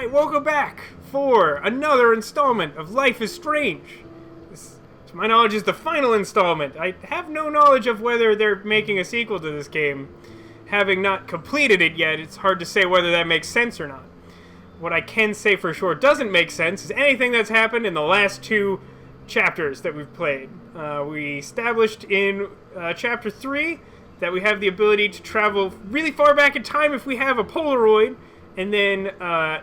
Alright, welcome back for another installment of Life is Strange. This, to my knowledge, is the final installment. I have no knowledge of whether they're making a sequel to this game. Having not completed it yet, it's hard to say whether that makes sense or not. What I can say for sure doesn't make sense is anything that's happened in the last two chapters that we've played. We established in Chapter 3 that we have the ability to travel really far back in time if we have a Polaroid, and then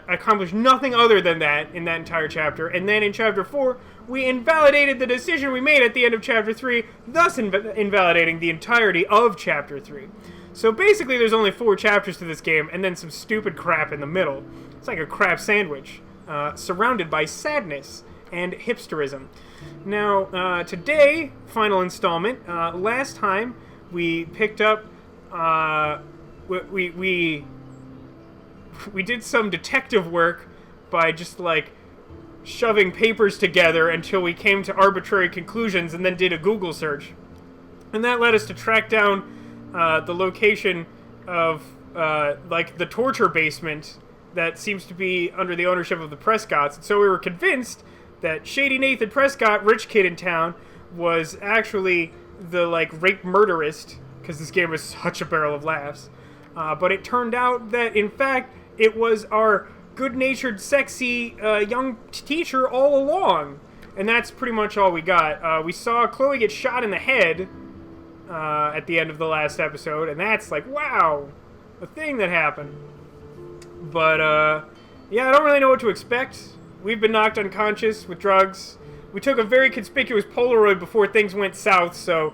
accomplish nothing other than that in that entire chapter. And then in Chapter 4, we invalidated the decision we made at the end of Chapter 3, thus invalidating the entirety of Chapter 3. So basically there's only 4 chapters to this game, and then some stupid crap in the middle. It's like a crab sandwich, surrounded by sadness and hipsterism. Now, today, final installment. Last time, we picked up, we did some detective work by just, like, shoving papers together until we came to arbitrary conclusions and then did a Google search. And that led us to track down the location of, like, the torture basement that seems to be under the ownership of the Prescotts. And so we were convinced that Shady Nathan Prescott, rich kid in town, was actually the, like, rape murderist, because this game was such a barrel of laughs. But it turned out that, in fact, it was our good-natured, sexy, young teacher all along. And that's pretty much all we got. We saw Chloe get shot in the head at the end of the last episode, and that's like, wow, a thing that happened. But, yeah, I don't really know what to expect. We've been knocked unconscious with drugs. We took a very conspicuous Polaroid before things went south, so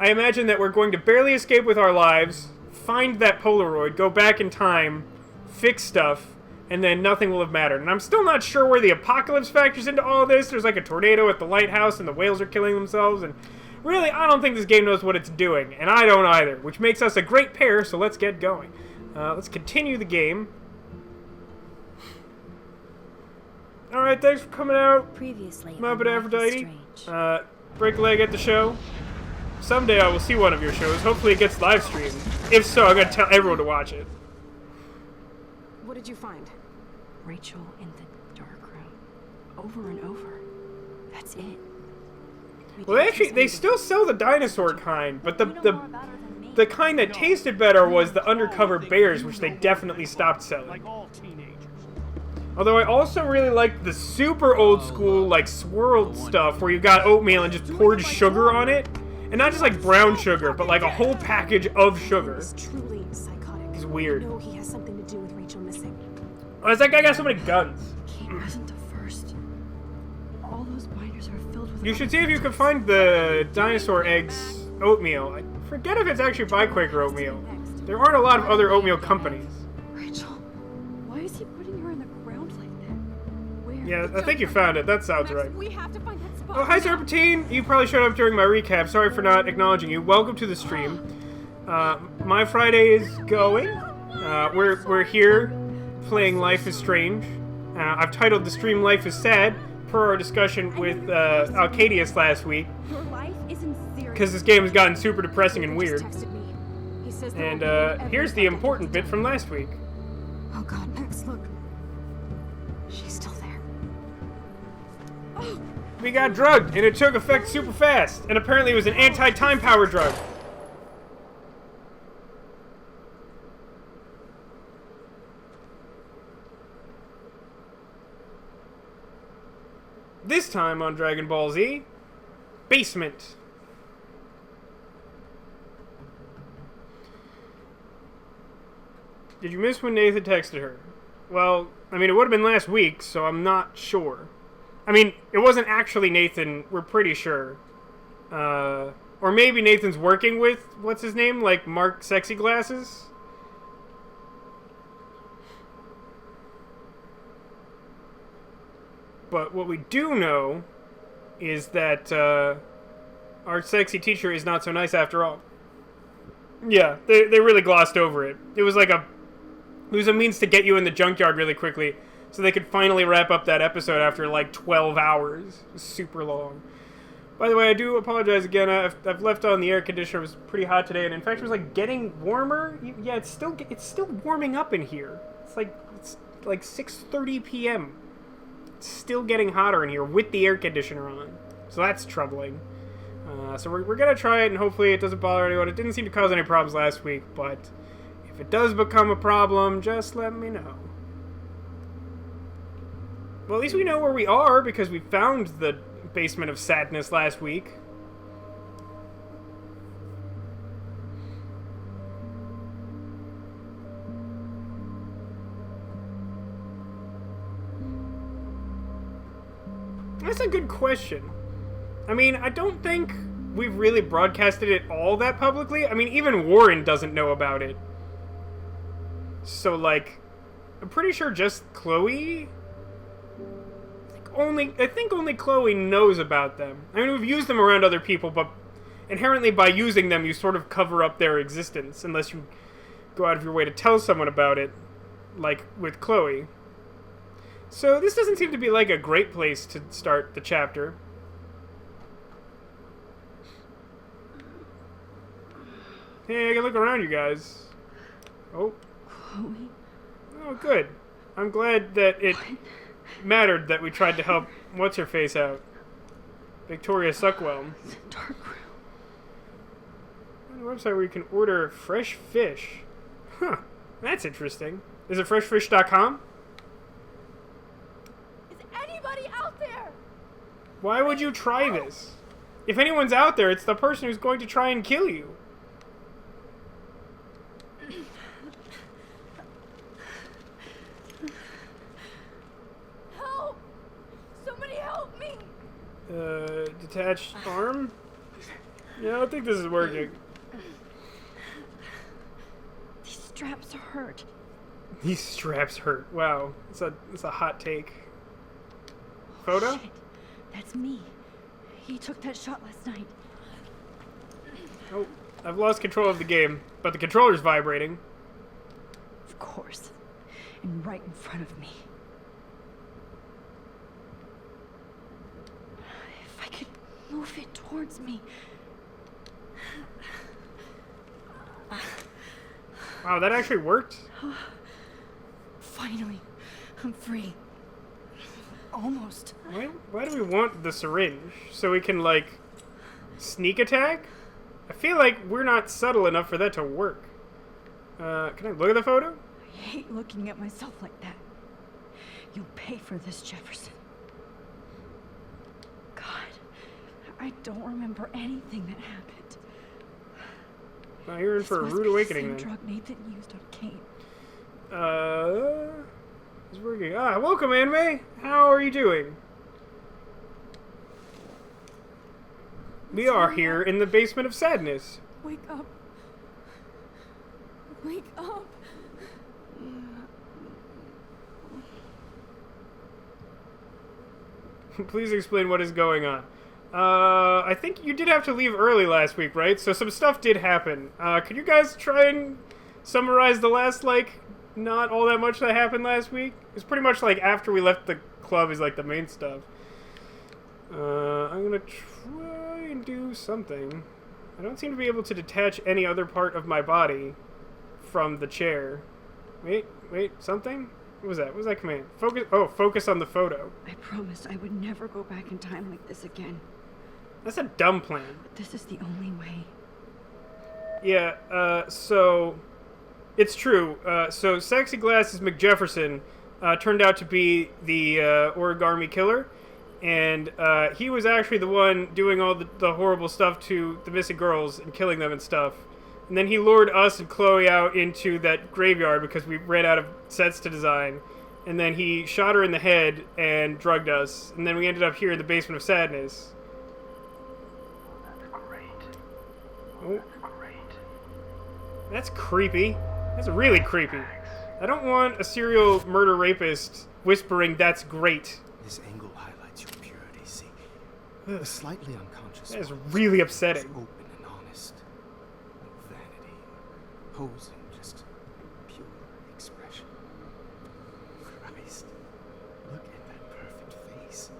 I imagine that we're going to barely escape with our lives, find that Polaroid, go back in time, fix stuff, and then nothing will have mattered. And I'm still not sure where the apocalypse factors into all this. There's like a tornado at the lighthouse and the whales are killing themselves, and really, I don't think this game knows what it's doing, and I don't either, which makes us a great pair, so let's get going. Let's continue the game. Alright, thanks for coming out. Previously, Muppet Aphrodite. Break a leg at the show. Someday I will see one of your shows. Hopefully it gets live streamed. If so, I'm going to tell everyone to watch it. What did you find? Rachel in the dark room. Over and over. That's it. Well, they still sell the dinosaur kind, but the kind that tasted better was the undercover bears, which they definitely stopped selling. Like all teenagers. Although I also really liked the super old school, like, swirled stuff where you got oatmeal and just poured sugar on it. And not just like brown sugar, but like a whole package of sugar. He's truly psychotic. It's weird. I know he has something to do with Rachel missing. Oh, that guy got so many guns. Kate wasn't the first. All those binders are filled with... You should see if you can find the dinosaur eggs oatmeal. I forget if it's actually by Quaker Oatmeal. There aren't a lot of other oatmeal companies. Rachel, why is he putting her in the ground like that? Where? Yeah, I think you found it. That sounds right. We have to find that spot. Oh, hi, Serpentine! You probably showed up during my recap. Sorry for not acknowledging you. Welcome to the stream. My Friday is going. We're here playing Life is Strange. I've titled the stream Life is Sad, per our discussion with Alcadius last week. Your life is in serious. Because this game has gotten super depressing and weird. Just texted me. He says there And will be here's the important bit from last week. Oh God, Max, look. She's still there. Oh. We got drugged, and it took effect super fast. And apparently it was an anti-time power drug. This time on Dragon Ball Z, basement. Did you miss when Nathan texted her? Well, I mean, it would have been last week, so I'm not sure. I mean, it wasn't actually Nathan, we're pretty sure. Or maybe Nathan's working with, what's his name? Like, Mark Sexy Glasses? But what we do know is that our sexy teacher is not so nice after all. Yeah, they really glossed over it. It was like it was a means to get you in the junkyard really quickly so they could finally wrap up that episode after like 12 hours. It was super long. By the way, I do apologize again. I've left on the air conditioner. It was pretty hot today, and in fact, it was like getting warmer. Yeah, it's still warming up in here. It's like like 6:30 p.m. It's still getting hotter in here with the air conditioner on. So that's troubling. So we're going to try it, and hopefully it doesn't bother anyone. It didn't seem to cause any problems last week, but if it does become a problem, just let me know. Well, at least we know where we are, because we found the basement of sadness last week. That's a good question. I mean, I don't think we've really broadcasted it all that publicly. I mean, even Warren doesn't know about it. So, like, I'm pretty sure just Chloe... I think only Chloe knows about them. I mean, we've used them around other people, but inherently by using them, you sort of cover up their existence, unless you go out of your way to tell someone about it, like with Chloe. So this doesn't seem to be like a great place to start the chapter. Hey, I can look around, you guys. Oh. Chloe? Oh, good. I'm glad that it mattered that we tried to help What's-Her-Face out. Victoria Suckwell. It's a dark room. On a website where you can order fresh fish. Huh. That's interesting. Is it freshfish.com? Is anybody out there? Why would you try this? If anyone's out there, it's the person who's going to try and kill you. Help! Somebody help me! Detached arm? Yeah, I don't think this is working. These straps hurt. These straps hurt. Wow. It's a hot take. Photo? Shit. That's me. He took that shot last night. Oh, I've lost control of the game, but the controller's vibrating. Of course. And right in front of me. If I could move it towards me. Wow, that actually worked? Finally, I'm free. Almost. Why do we want the syringe? So we can, like, sneak attack? I feel like we're not subtle enough for that to work. Can I look at the photo? I hate looking at myself like that. You'll pay for this, Jefferson. God, I don't remember anything that happened. Well, you're in for a rude awakening then. This must be the same drug Nathan used on Kane. It's working. Ah, welcome, Anime. How are you doing? We are here in the basement of sadness. Wake up. Wake up. Please explain what is going on. I think you did have to leave early last week, right? So some stuff did happen. Could you guys try and summarize the last, like, not all that much that happened last week? It's pretty much like after we left the club is like the main stuff. I'm gonna try and do something. I don't seem to be able to detach any other part of my body from the chair. Wait, something? What was that? What was that command? Focus on the photo. I promised I would never go back in time like this again. That's a dumb plan. But this is the only way. Yeah, so it's true. So Sexy Glasses McJefferson turned out to be the origami killer, and he was actually the one doing all the horrible stuff to the missing girls and killing them and stuff. And then he lured us and Chloe out into that graveyard because we ran out of sets to design. And then he shot her in the head and drugged us. And then we ended up here in the basement of sadness. That's great. Oh, That's great. that's creepy. That's really creepy. I don't want a serial murder rapist whispering, "That's great." This angle highlights your purity, see? Ugh. A slightly unconscious That is one. really It's upsetting. open and honest. No vanity. Posing, just pure expression. Christ. Look at that perfect face.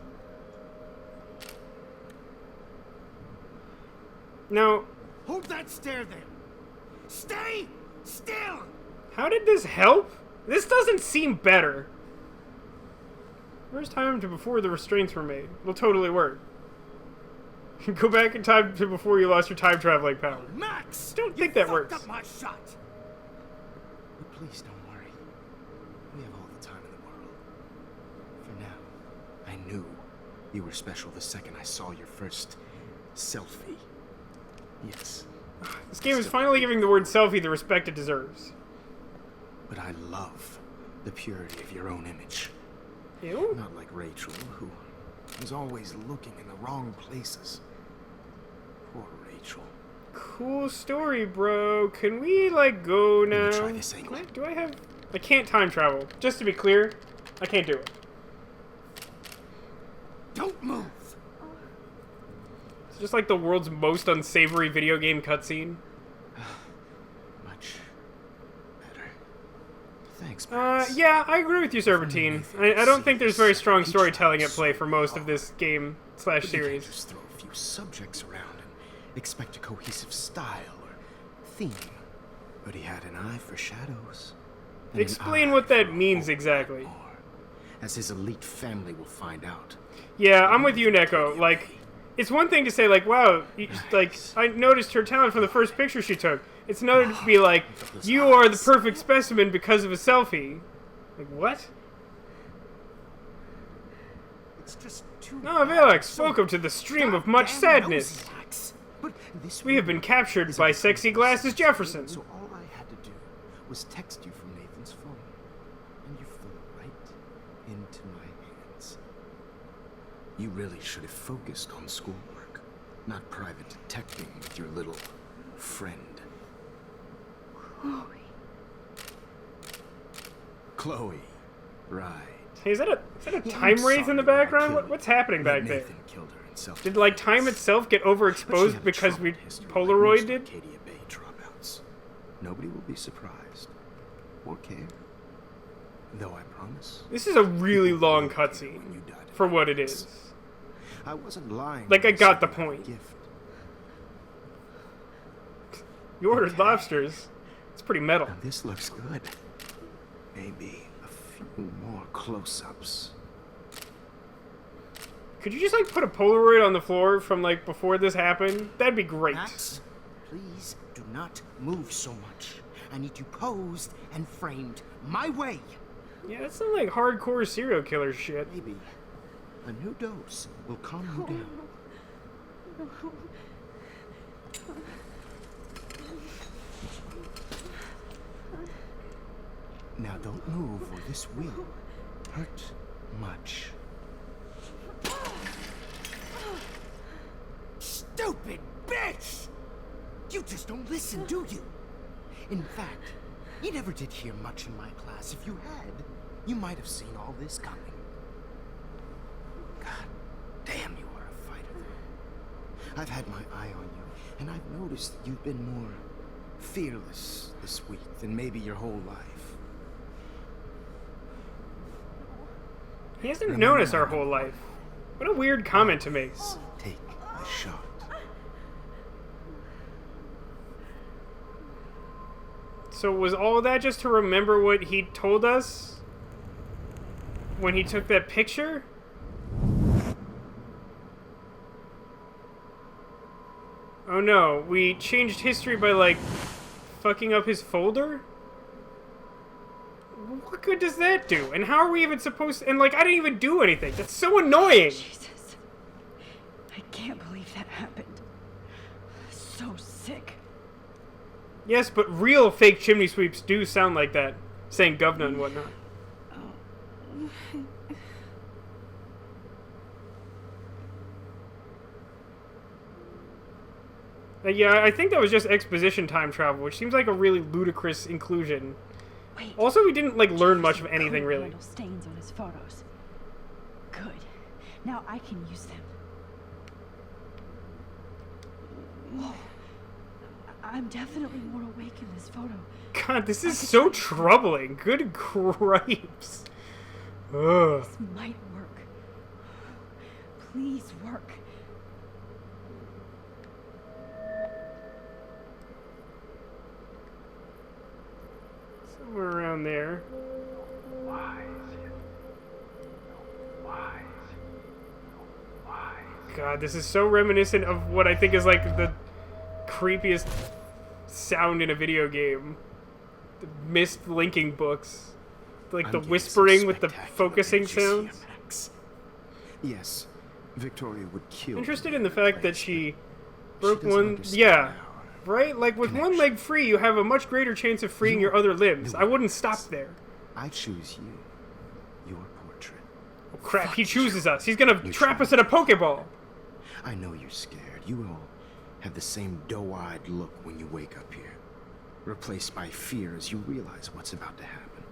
Now, Hold that stare there! Stay still! how did this help? This doesn't seem better. Where's time to before the restraints were made? Will totally work. Go back in time to before you lost your time traveling power. Max! Don't think that works. Up my shot. But please don't worry. We have all the time in the world. For now, I knew you were special the second I saw your first selfie. Yes. This game is finally giving the word selfie the respect it deserves. But I love the purity of your own image. Ew? Not like Rachel, who was always looking in the wrong places. Poor Rachel. Cool story, bro. Can we, like, go now? Try this angle. Do I have... I can't time travel. Just to be clear, I can't do it. Don't move! It's just like the world's most unsavory video game cutscene. Much better. Thanks, Max. Yeah, I agree with you, Serpentine. I don't think there's very strong storytelling at play for most of this game / You can't series. just throw a few subjects around and expect a cohesive style or theme. But he had an eye for shadows. and an Explain eye what that for means more, exactly. as his elite family will find out. Yeah, I'm with you, Neko. Like, it's one thing to say, like, wow, like, I noticed her talent from the first picture she took. It's another to be like, you are the perfect specimen because of a selfie. Like, what? It's just too Oh, bad. Alex, So welcome to the stream of much goddamn sadness. nosy, Max. But this We have been captured by Sexy Glasses Jefferson. So all I had to do was text you from Nathan's phone, and you flew right into my hands. You really should have focused on schoolwork, not private detecting with your little friend. Chloe, right. Hey, is that a time wraith in the background? What's happening back there? Nathan killed her in self-defense. Did, like, time itself get But she overexposed had a because we troubled history like most Polaroided? Arcadia Bay dropouts. Nobody will be surprised or care. Though I promise. This is a really people long will care cutscene when you died in for what it Vegas. is. I wasn't lying. Like, when I got said the you had a point. Gift. You ordered lobsters. It's pretty metal. Now this looks good. Maybe a few more close-ups. Could you just, like, put a Polaroid on the floor from, like, before this happened? That'd be great. Max, please do not move so much. I need you posed and framed my way. Yeah, that's some, like, hardcore serial killer shit. Maybe a new dose will calm you down. Now don't move or this will hurt much. Stupid bitch! You just don't listen, do you? In fact, you never did hear much in my class. If you had, you might have seen all this coming. God damn, you are a fighter. I've had my eye on you, and I've noticed that you've been more fearless this week than maybe your whole life. He hasn't known us our whole life. What a weird comment to make. Take a shot. So was all that just to remember what he told us when he took that picture? Oh no, we changed history by, like, fucking up his folder? What good does that do? And how are we even supposed to... And, like, I didn't even do anything. That's so annoying! Jesus. I can't believe that happened. So sick. Yes, but real fake chimney sweeps do sound like that. Saying governor and whatnot. Yeah, I think that was just exposition time travel, which seems like a really ludicrous inclusion. Wait. Also, we didn't, like, learn much of Some anything, coat really. handle stains on his photos. Good. Now I can use them. Whoa. I'm definitely more awake in this photo. God, this is so troubling. Good gripes. Ugh. This might work. Please work. Somewhere around there. Why? God, this is so reminiscent of what I think is like the creepiest sound in a video game. The mist linking books. Like the whispering with the focusing sounds. Max. Yes, Victoria would kill. Interested in the fact that she broke doesn't one. understand Yeah, how. right? Like with one leg free, you have a much greater chance of freeing your other limbs. I wouldn't stop there. I choose you. Your portrait. Oh crap, he chooses us. He's gonna trap us in a Pokeball. I know you're scared. You all have the same doe-eyed look when you wake up here. Replaced by fear as you realize what's about to happen.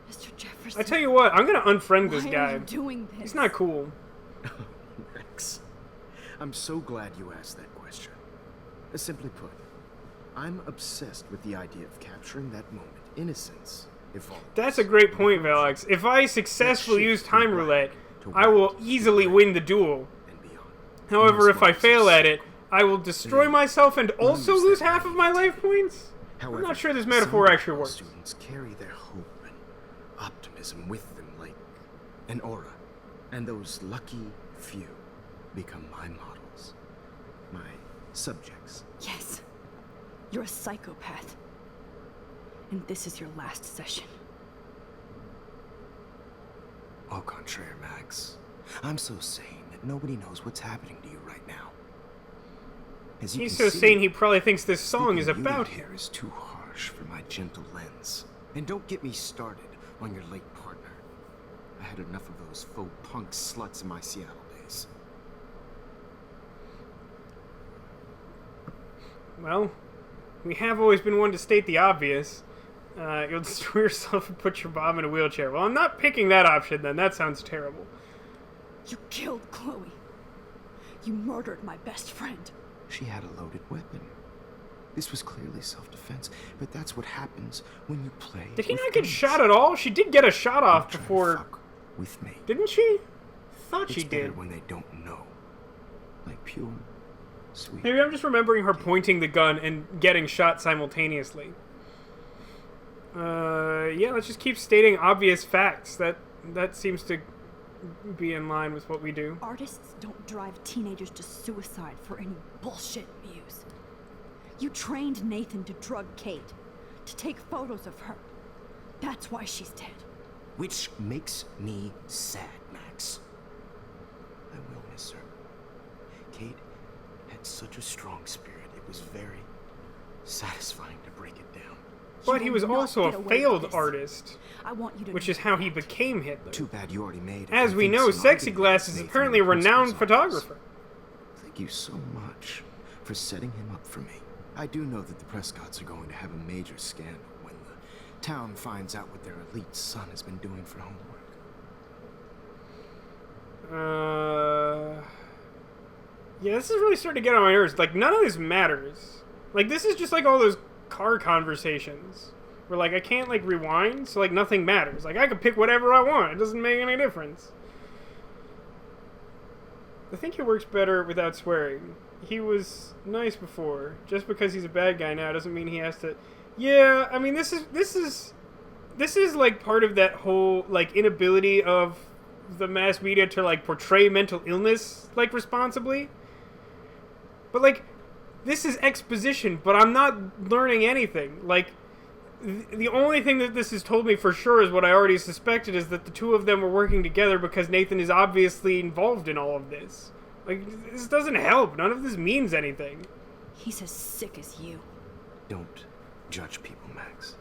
Mr. Jefferson. I tell you what, I'm gonna unfriend this why guy. are you doing this? He's not cool. Max, I'm so glad you asked that question. Simply put, I'm obsessed with the idea of capturing that moment. Innocence, if all. That's a great point, Valex. If I successfully use time roulette, I will easily win the duel. And beyond. However, if I fail at it, I will destroy myself and also lose half of my life points? I'm not sure this metaphor some actually works. Students carry their hope and optimism with them like an aura. And those lucky few become my models. My subjects. Yes. You're a psychopath. And this is your last session. Au contraire, Max. I'm so sane that nobody knows what's happening to you right now. As you He's can so see, sane he probably thinks this song is speaking beauty about him. here is too harsh for my gentle lens. And don't get me started on your late partner. I had enough of those faux punk sluts in my Seattle days. Well, we have always been one to state the obvious. You'll destroy yourself and put your mom in a wheelchair. Well, I'm not picking that option then. That sounds terrible. You killed Chloe. You murdered my best friend. She had a loaded weapon. This was clearly self-defense, but that's what happens when you play. Did he with not get guns. shot at all? She did get a shot off Don't try to before... fuck with me. Didn't she? Thought It's she better did. when they don't know. Like pure, sweet. Maybe I'm just remembering her pointing the gun and getting shot simultaneously. Yeah, let's just keep stating obvious facts. That seems to be in line with what we do. Artists don't drive teenagers to suicide for any bullshit views. You trained Nathan to drug Kate, to take photos of her. That's why she's dead. Which makes me sad, Max. I will miss her. Kate had such a strong spirit. It was very satisfying to break it down. But he was will not also a get away with failed this. artist, I want you to which know is how he that. became Hitler. Too bad you already made As we know, convincing Sexy argument Glass is Nathan apparently a in the principal's renowned office. photographer. Thank you so much for setting him up for me. I do know that the Prescotts are going to have a major scandal when the town finds out what their elite son has been doing for homework. Yeah, this is really starting to get on my nerves. Like, none of this matters. Like, this is just like all those car conversations where, like, I can't, like, rewind, so, like, nothing matters. Like, I can pick whatever I want. It doesn't make any difference. I think it works better without swearing. He was nice before. Just because he's a bad guy now doesn't mean he has to... Yeah, I mean, this is like part of that whole like inability of the mass media to like portray mental illness like responsibly. But like, this is exposition, but I'm not learning anything. Like, the only thing that this has told me for sure is what I already suspected, is that the two of them were working together because Nathan is obviously involved in all of this. Like, this doesn't help. None of this means anything. He's as sick as you. Don't judge people, Max.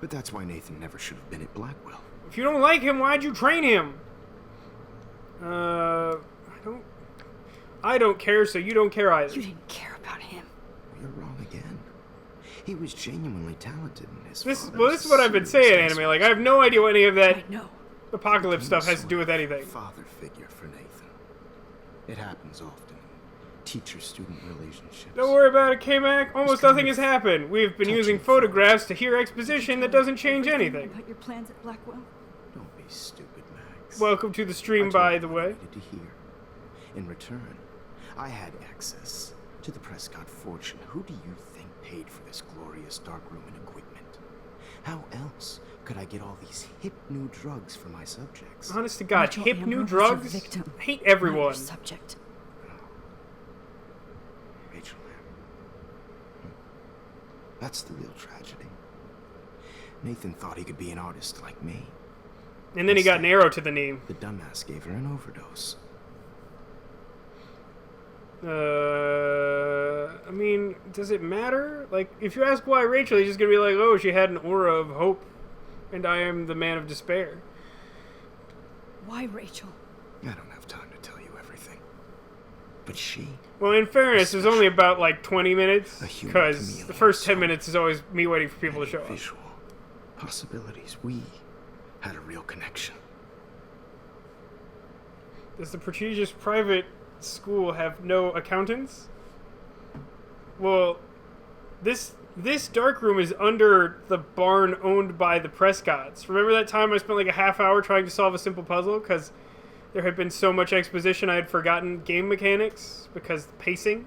But that's why Nathan never should have been at Blackwell. If you don't like him, why'd you train him? I don't care, so you don't care either. You didn't care about him. You're wrong again. He was genuinely talented in his This father's is what I've been saying, serious anime. Like, I have no idea what any of that I know. apocalypse stuff has to do with anything. Father figure for Nathan. It happens often in teacher-student relationships. Don't worry about it, K-Mac. Almost kind nothing of has happened. We've been using touching photographs to hear exposition that doesn't change Everything anything. About your plans at Blackwell? Don't be stupid, Max. Welcome to the I stream, told by you the what I way. needed to hear. In return, I had access to the Prescott fortune. Who do you think paid for this glorious darkroom and equipment? How else could I get all these hip new drugs for my subjects? Honest to God, Rachel hip Amber new was your drugs? victim, I hate not your everyone. subject. Rachel Amber. That's the real tragedy. Nathan thought he could be an artist like me. And then he got an arrow to the knee. The dumbass gave her an overdose. I mean, does it matter? Like, if you ask why Rachel, he's just gonna be like, oh, she had an aura of hope, and I am the man of despair. Why, Rachel? I don't have time to tell you everything. But she... Well, in fairness, it was only about, like, 20 minutes, A human because chameleon, the first 10 so minutes is always me waiting for people to show up. visual possibilities. We had a real connection. Does the prestigious private school have no accountants? Well, this dark room is under the barn owned by the Prescotts. Remember that time I spent like a half hour trying to solve a simple puzzle because there had been so much exposition I had forgotten game mechanics because pacing.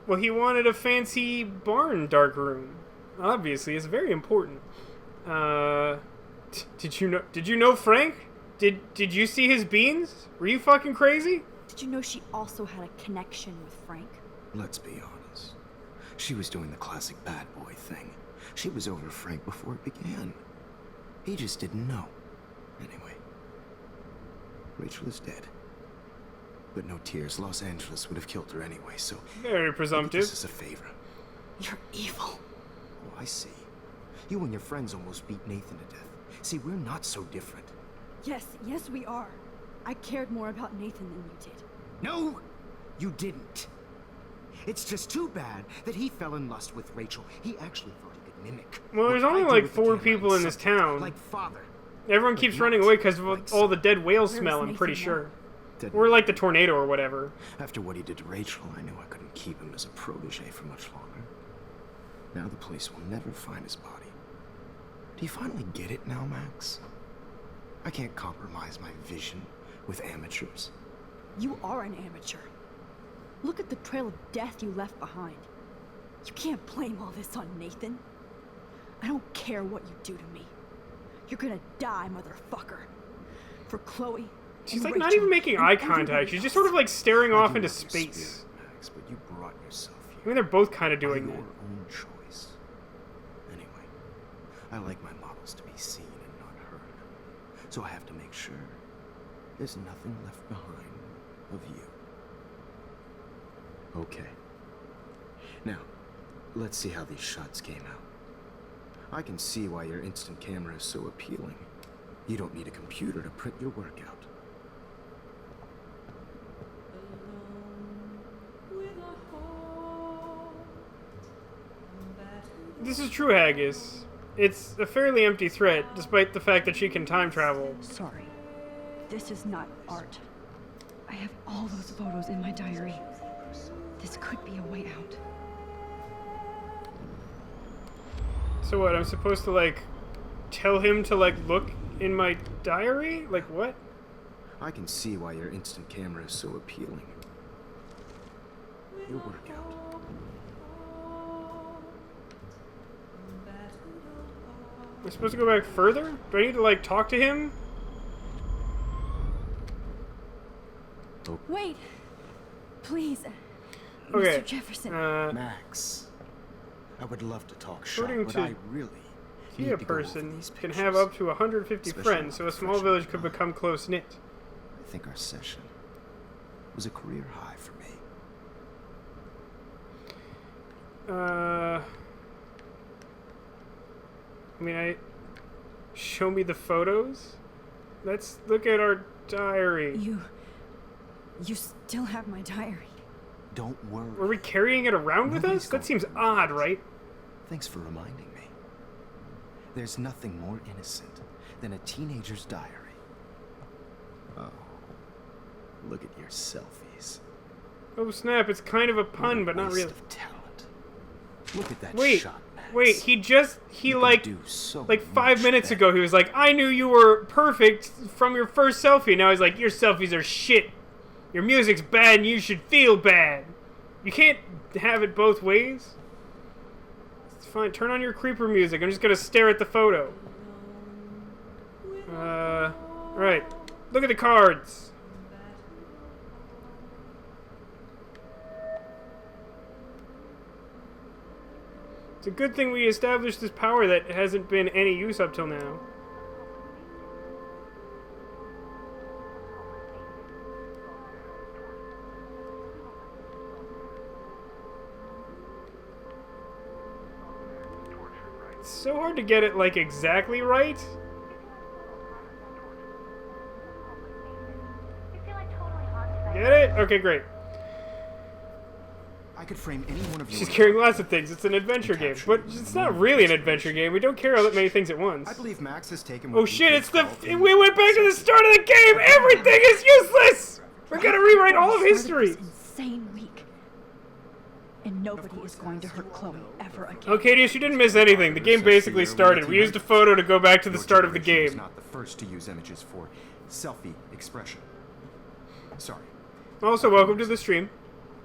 Well, he wanted a fancy barn dark room. Obviously, it's very important. Did you know Frank? Did you see his beans? Were you fucking crazy? Did you know she also had a connection with Frank? Let's be honest. She was doing the classic bad boy thing. She was over Frank before it began. He just didn't know. Anyway, Rachel is dead. But no tears. Los Angeles would have killed her anyway, so... Very presumptive. This is a favor. You're evil. Oh, I see. You and your friends almost beat Nathan to death. See, we're not so different. Yes, we are. I cared more about Nathan than you did. No, you didn't. It's just too bad that he fell in lust with Rachel. He actually thought he could mimic. Well, there's what only I do like with the 4 camera people and in this subject, town. Like father. Everyone keeps running away because of all the dead whale Where smell, is I'm Nathan pretty now? sure. Dead Or like the tornado or whatever. After what he did to Rachel, I knew I couldn't keep him as a protege for much longer. Now the police will never find his body. Do you finally get it now, Max? I can't compromise my vision with amateurs. You are an amateur. Look at the trail of death you left behind. You can't blame all this on Nathan. I don't care what you do to me. You're gonna die, motherfucker. For Chloe. She's and like not Rachel even making and eye everybody contact. She's just else. sort of like staring I off do into love your space. spirit, Max, but you brought yourself I here. mean, they're both kind of By doing your that. own choice. Anyway, I like my models to be seen and not heard. So I have to make sure there's nothing left behind of you. Okay. Now, let's see how these shots came out. I can see why your instant camera is so appealing. You don't need a computer to print your work out. This is true, Haggis. It's a fairly empty threat, despite the fact that she can time travel. Sorry. This is not art. I have all those photos in my diary. This could be a way out. So what, I'm supposed to, like, tell him to, like, look in my diary? Like, what? I can see why your instant camera is so appealing. Your work out. Am I supposed to go back further? Do I need to, like, talk to him? Wait! Please. Okay. Mr. Jefferson. Max, I would love to talk shop, According but to I really He, need a to go over person, these can pictures. have up to 150 Especially friends, so a small professional village could crime. become close-knit. I think our session was a career high for me. I mean, show me the photos? Let's look at our diary. You still have my diary. Don't worry. Were we carrying it around with Nobody's us? going That seems to odd, notice. right? Thanks for reminding me. There's nothing more innocent than a teenager's diary. Oh, look at your selfies. Oh snap, it's kind of a What pun, a but not waste really. of talent. Look at that Wait, shot, Max. wait, he You like, can do so like 5 much minutes better. ago, he was like, I knew you were perfect from your first selfie. Now he's like, your selfies are shit. Your music's bad and you should feel bad. You can't have it both ways. It's fine. Turn on your creeper music. I'm just gonna stare at the photo. Alright. Look at the cards. It's a good thing we established this power that hasn't been any use up till now. It's so hard to get it, like, exactly right. Get it? Okay, great. I could frame any one of you. She's carrying lots of things. It's an adventure game, but it's not really an adventure game. We don't carry that many things at once. I believe Max has taken. Oh shit! It's the. We went back to the start of the game. Everything is useless. We're gonna rewrite all of history. Insane week, and nobody is going to hurt Chloe ever again. Oh, Cadius, you didn't miss anything. The game basically started. We used a photo to go back to the start of the game. Not the first to use images for selfie expression. Sorry. Also, welcome to the stream.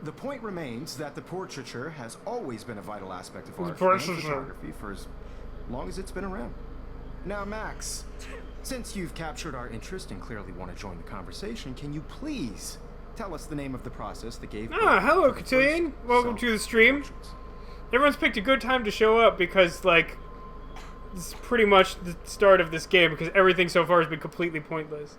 The point remains that the portraiture has always been a vital aspect of art and portraiture. photography for as long as it's been around. Now, Max, since you've captured our interest and clearly want to join the conversation, can you please tell us the name of the process that gave... Hello, Cotillion. Welcome to the stream. Everyone's picked a good time to show up because, like, this is pretty much the start of this game because everything so far has been completely pointless.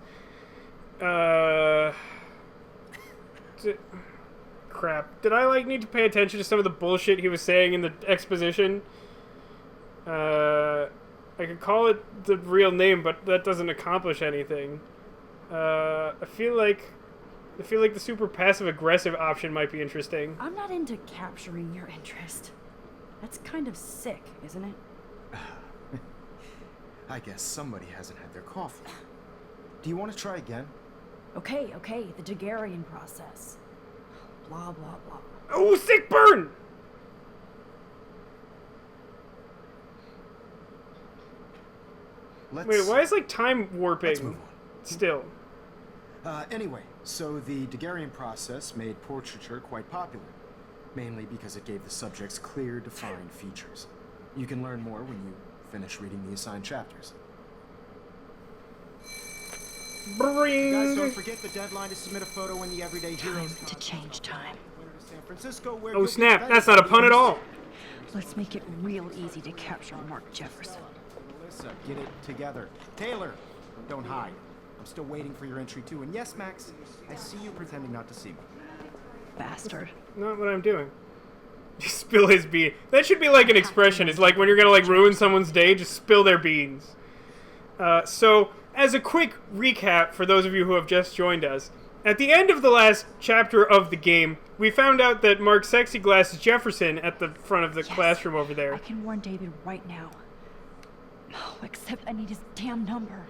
Crap. Did I, like, need to pay attention to some of the bullshit he was saying in the exposition? I could call it the real name, but that doesn't accomplish anything. I feel like the super passive-aggressive option might be interesting. I'm not into capturing your interest. That's kind of sick, isn't it? I guess somebody hasn't had their coffee. Do you want to try again? Okay, the Daguerrean process. Blah, blah, blah. Oh, sick burn! Wait, why is, like, time warping? Let's move on. Still. Anyway, so the Daguerrean process made portraiture quite popular, mainly because it gave the subjects clear, defined features. You can learn more when you finish reading the assigned chapters. Bring. Guys, don't forget the deadline to submit a photo in the Everyday Heroes to change time. San Francisco, where Oh snap, that's not a pun at all. Let's make it real easy to capture Mark Jefferson. Melissa, get it together. Taylor, don't hide. I'm still waiting for your entry too. And yes, Max, I see you pretending not to see me. Bastard. Not what I'm doing. Just spill his bean. That should be like an expression. It's like when you're gonna like ruin someone's day, just spill their beans. So, as a quick recap for those of you who have just joined us, at the end of the last chapter of the game, we found out that Mark Sexy Glasses Jefferson at the front of the classroom over there. I can warn David right now. Oh, except I need his damn number.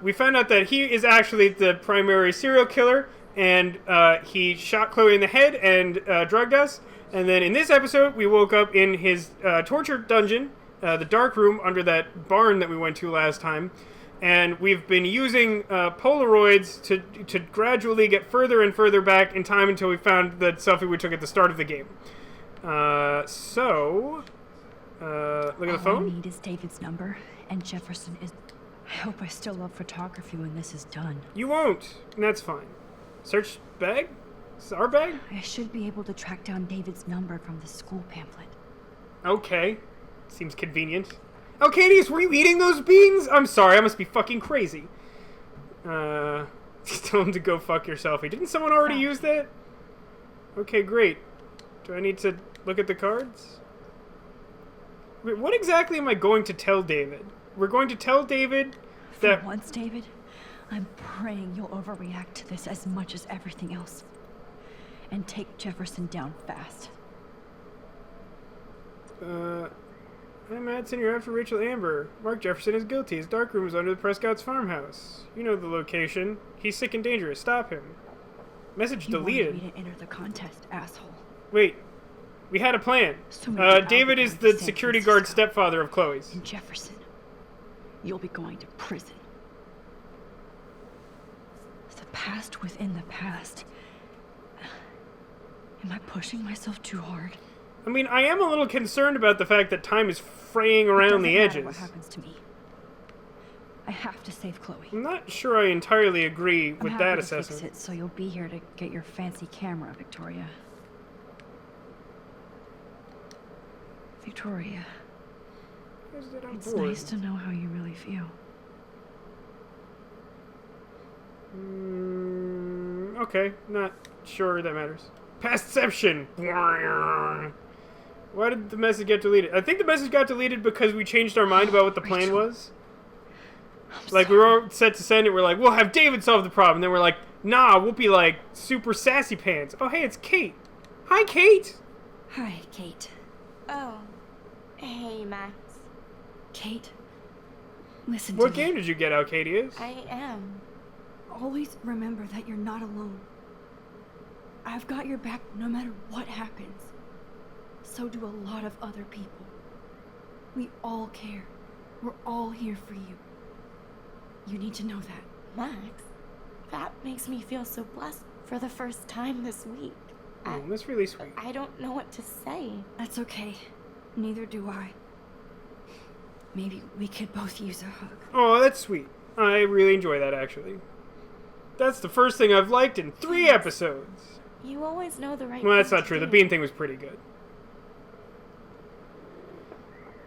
We found out that he is actually the primary serial killer, and he shot Chloe in the head and drugged us. And then in this episode, we woke up in his torture dungeon, the dark room under that barn that we went to last time. And we've been using Polaroids to gradually get further and further back in time until we found the selfie we took at the start of the game. Look at the phone. All I need is David's number, and Jefferson is... I hope I still love photography when this is done. You won't, and that's fine. Search bag? Is this our bag? I should be able to track down David's number from the school pamphlet. Okay. Seems convenient. Oh, Cadius, were you eating those beans? I'm sorry, I must be fucking crazy. Tell him to go fuck yourself. Didn't someone already use that? Okay, great. Do I need to look at the cards? Wait, what exactly am I going to tell David? We're going to tell David that... For once, David, I'm praying you'll overreact to this as much as everything else. And take Jefferson down fast. Hi, Madsen, you're after Rachel Amber. Mark Jefferson is guilty. His dark room is under the Prescott's farmhouse. You know the location. He's sick and dangerous. Stop him. Message deleted. You wanted me to enter the contest, asshole. Wait. We had a plan. David is the security guard stepfather of Chloe's. And Jefferson, you'll be going to prison. The past within the past. Am I pushing myself too hard? I mean, I am a little concerned about the fact that time is fraying around the Doesn't matter edges. what happens to me. I have to save Chloe. I'm not sure I entirely agree I'm with happy that to assessment. fix it, so you'll be here to get your fancy camera, Victoria. Victoria, it's nice to know how you really feel. Okay, not sure that matters. Pastception! Why did the message get deleted? I think the message got deleted because we changed our mind about what the plan was. Like, we were all set to send it, we're like, we'll have David solve the problem. Then we're like, nah, we'll be like, super sassy pants. Oh, hey, it's Kate. Hi, Kate! Hi, Kate. Oh. Hey, Max. Kate, listen What to me. game did you get out, Katie? I am. Always remember that you're not alone. I've got your back no matter what happens. So do a lot of other people. We all care. We're all here for you. You need to know that. Max, that makes me feel so blessed for the first time this week. Oh, that's really sweet. I don't know what to say. That's okay. Neither do I. Maybe we could both use a hug. Oh, that's sweet. I really enjoy that, actually. That's the first thing I've liked in 3 episodes. You always know the right Well, that's thing not to true. The do. bean thing was pretty good.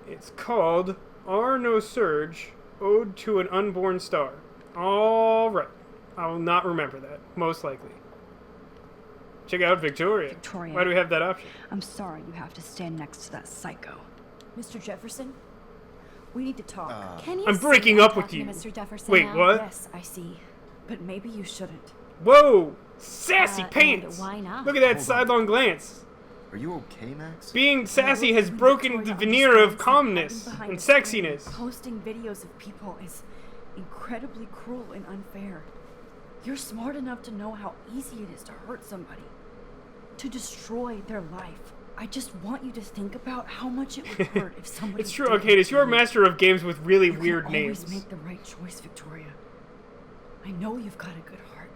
It's called Are No Surge, Ode to an Unborn Star. Alright. I will not remember that, most likely. Check out Victoria. Victoria. Why do we have that option? I'm sorry you have to stand next to that psycho. Mr. Jefferson, we need to talk. Can you I'm see breaking I'm up with talking you. to Mr. Jefferson Wait, now? what? Yes, I see. But maybe you shouldn't. Whoa! Sassy And pants! why not? Look at that Hold on. sidelong glance. Are you okay, Max? Being sassy has When broken Victoria the veneer of understands that calmness hiding behind and a screen, sexiness. Posting videos of people is incredibly cruel and unfair. You're smart enough to know how easy it is to hurt somebody, to destroy their life. I just want you to think about how much it would hurt if somebody. It's true, did okay, that you're a to you. master of games with really You can weird always names. make the right choice, Victoria. I know you've got a good heart.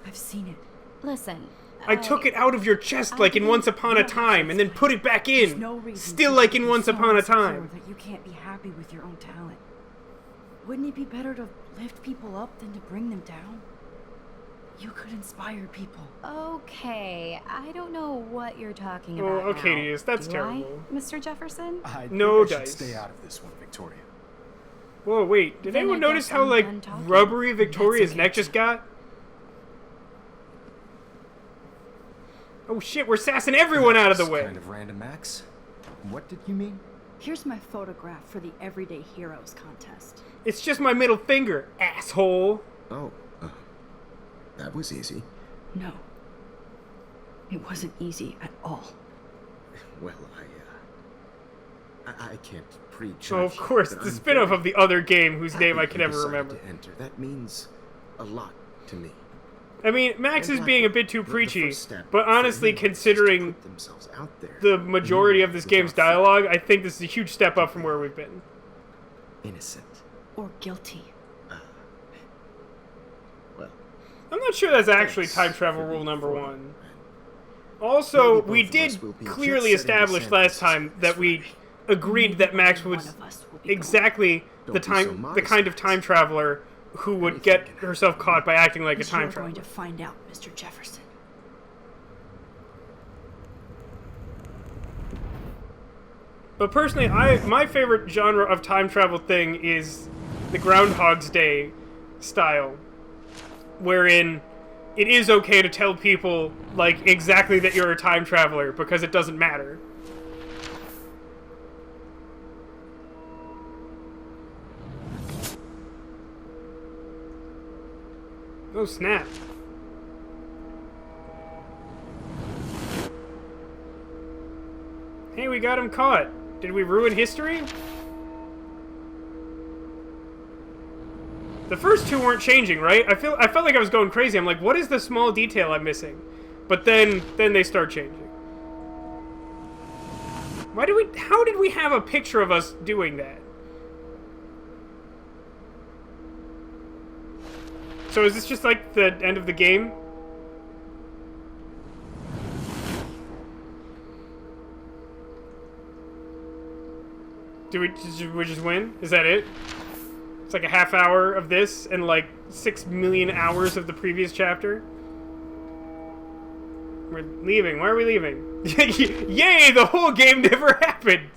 I've seen it. Listen. I took it out of your chest I like in believe Once Upon a you Time, and then put it back There's in. no reason Still for like you in to be Once so Upon a insecure Time. that you can't be happy with your own talent. Wouldn't it be better to lift people up than to bring them down? You could inspire people. Okay, I don't know what you're talking Oh, about okay, now. yes, that's Do terrible. I, Mr. Jefferson? I No think I should dice. stay out of this one, Victoria. Whoa, wait, did Then anyone I notice guess how, I'm like, done talking. rubbery Victoria's okay, neck just too. got? Oh shit, we're sassing everyone out of the That's way. Kind of random, Max. What did you mean? Here's my photograph for the Everyday Heroes contest. It's just my middle finger, asshole. Oh, that was easy. No. It wasn't easy at all. Well, I can't prejudge. Oh, of course, but it's a I'm spin-off very of the other game whose happy name I you can never decided remember. to enter. That means a lot to me. I mean, Max And is being a bit too the preachy, first step but for honestly, anyone is just to considering put themselves out there, the majority of this game's without fear. dialogue, I think this is a huge step up from where we've been. Innocent. Or guilty. Well, I'm not sure that's actually thanks time travel for rule being number forward. one. Also, Maybe we both of did us will be clearly jet-setting to establish San last Francisco time that this we Friday. agreed that Max One was of us will be gone. exactly Don't the be time, so the modest, kind of Max. time traveler who would get herself caught by acting like a But time you're going traveler. to find out, Mr. Jefferson. But personally, my favorite genre of time travel thing is the Groundhog's Day style, wherein it is okay to tell people like exactly that you're a time traveler because it doesn't matter. Oh snap. Hey, we got him caught. Did we ruin history? The first two weren't changing, right? I felt like I was going crazy. I'm like, what is the small detail I'm missing? But then they start changing. How did we have a picture of us doing that? So is this just like the end of the game? Did we just win? Is that it? It's like a half hour of this and like 6 million hours of the previous chapter. We're leaving. Why are we leaving? Yay! The whole game never happened.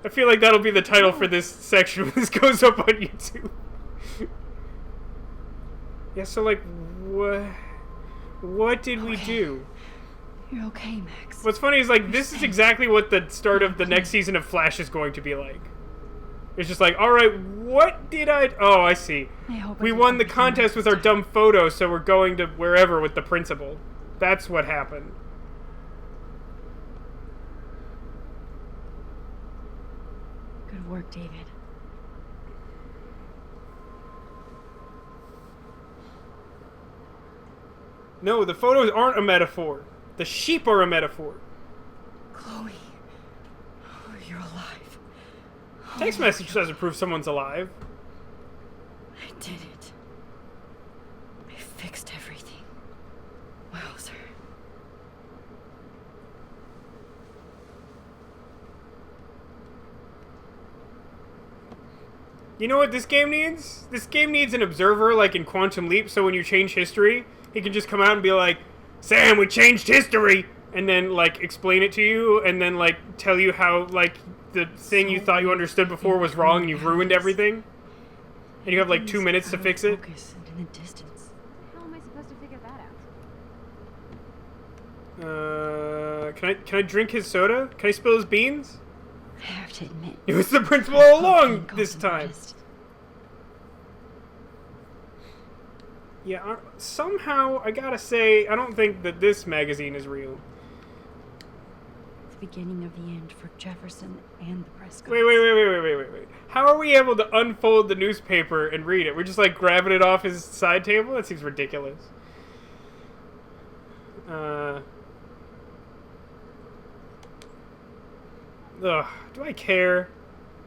I feel like that'll be the title for this section when this goes up on YouTube. Yeah. So like, what did we do? You're okay, Max. What's funny is like this is exactly what the start of the next season of Flash is going to be like. It's just like, all right, what did I? Oh, I see. We won the contest with our dumb photo, so we're going to wherever with the principal. That's what happened. Good work, David. No, the photos aren't a metaphor. The sheep are a metaphor. Chloe. Oh, you're alive. Text message doesn't prove someone's alive. I did it. I fixed everything. Wowzer. You know what this game needs? This game needs an observer like in Quantum Leap, so when you change history, he can just come out and be like, Sam, we changed history! And then, like, explain it to you, and then, like, tell you how, like, the thing you thought you understood before was wrong and you've ruined everything. And you have, like, 2 minutes to fix it. In the distance. How am I supposed to figure that out? Can I drink his soda? Can I spill his beans? I have to admit. It was the principal all along this time. Yeah, somehow, I gotta say, I don't think that this magazine is real. The beginning of the end for Jefferson and the Prescott. Wait. How are we able to unfold the newspaper and read it? We're just, like, grabbing it off his side table? That seems ridiculous. Ugh, do I care?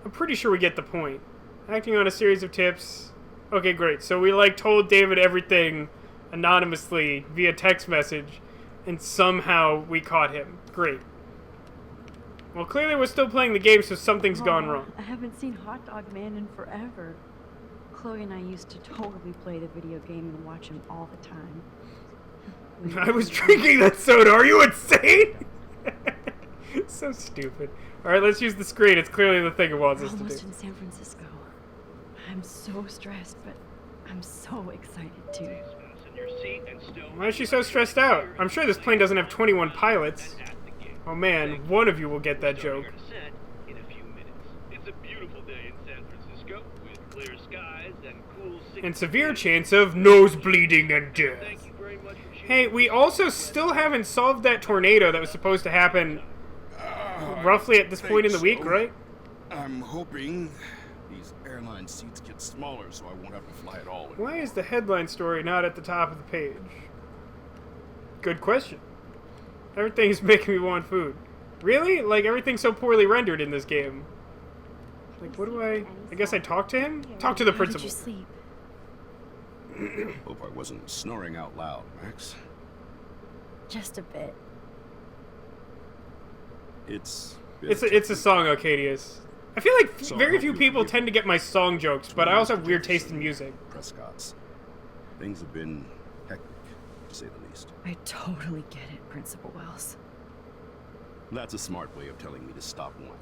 I'm pretty sure we get the point. Acting on a series of tips. Okay, great. So we, like, told David everything anonymously via text message, and somehow we caught him. Great. Well, clearly we're still playing the game, so something's gone wrong. I haven't seen Hot Dog Man in forever. Chloe and I used to totally play the video game and watch him all the time. I was drinking that soda. Are you insane? So stupid. All right, let's use the screen. It's clearly the thing it wants us to do. Almost in San Francisco. I'm so stressed, but I'm so excited too. Why is she so stressed out? I'm sure this plane doesn't have 21 pilots. Oh man, one of you will get that joke. It's a beautiful day in San Francisco with clear skies and cool. And severe chance of nose bleeding and death. Hey, we also still haven't solved that tornado that was supposed to happen roughly at this point in the week, right? I'm hoping these airline seats get smaller so I won't have to fly at all. Why is the headline story not at the top of the page? Good question. Everything is making me want food. Really? Like, everything's so poorly rendered in this game. Like, what do I guess I talk to him? Talk to the principal. How did you sleep? Hope I wasn't snoring out loud, Max. Just a bit. It's a song, Arcadius. I feel like very few people tend to get my song jokes, but I also have weird taste in music. Prescott's. Things have been hectic, to say the least. I totally get it, Principal Wells. That's a smart way of telling me to stop whining.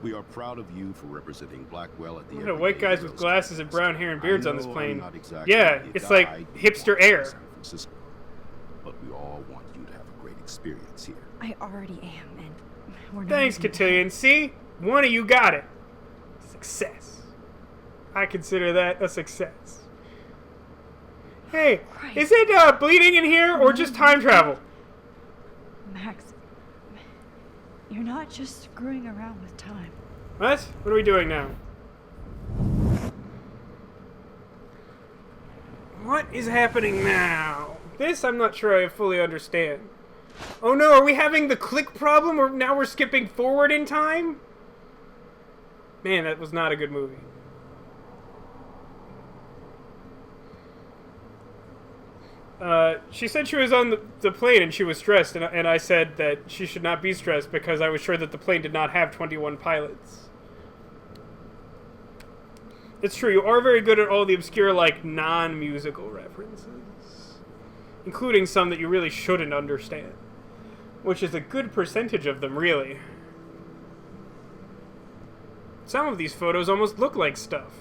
We are proud of you for representing Blackwell at the Look at white guys with glasses and brown hair and beards on this plane. Exactly yeah, it's like hipster air. San Francisco, but we all want you to have a great experience here. I already am, and we're not. Thanks, even Cotillion. See? One of you got it. Success. I consider that a success. Hey, Christ. is it bleeding in here or just time travel? Max, you're not just screwing around with time. What? What are we doing now? What is happening now? This I'm not sure I fully understand. Oh no, are we having the click problem or now we're skipping forward in time? Man, that was not a good movie. She said she was on the plane and she was stressed, and I said that she should not be stressed because I was sure that the plane did not have 21 pilots. It's true, you are very good at all the obscure, like, non-musical references. Including some that you really shouldn't understand. Which is a good percentage of them, really. Some of these photos almost look like stuff.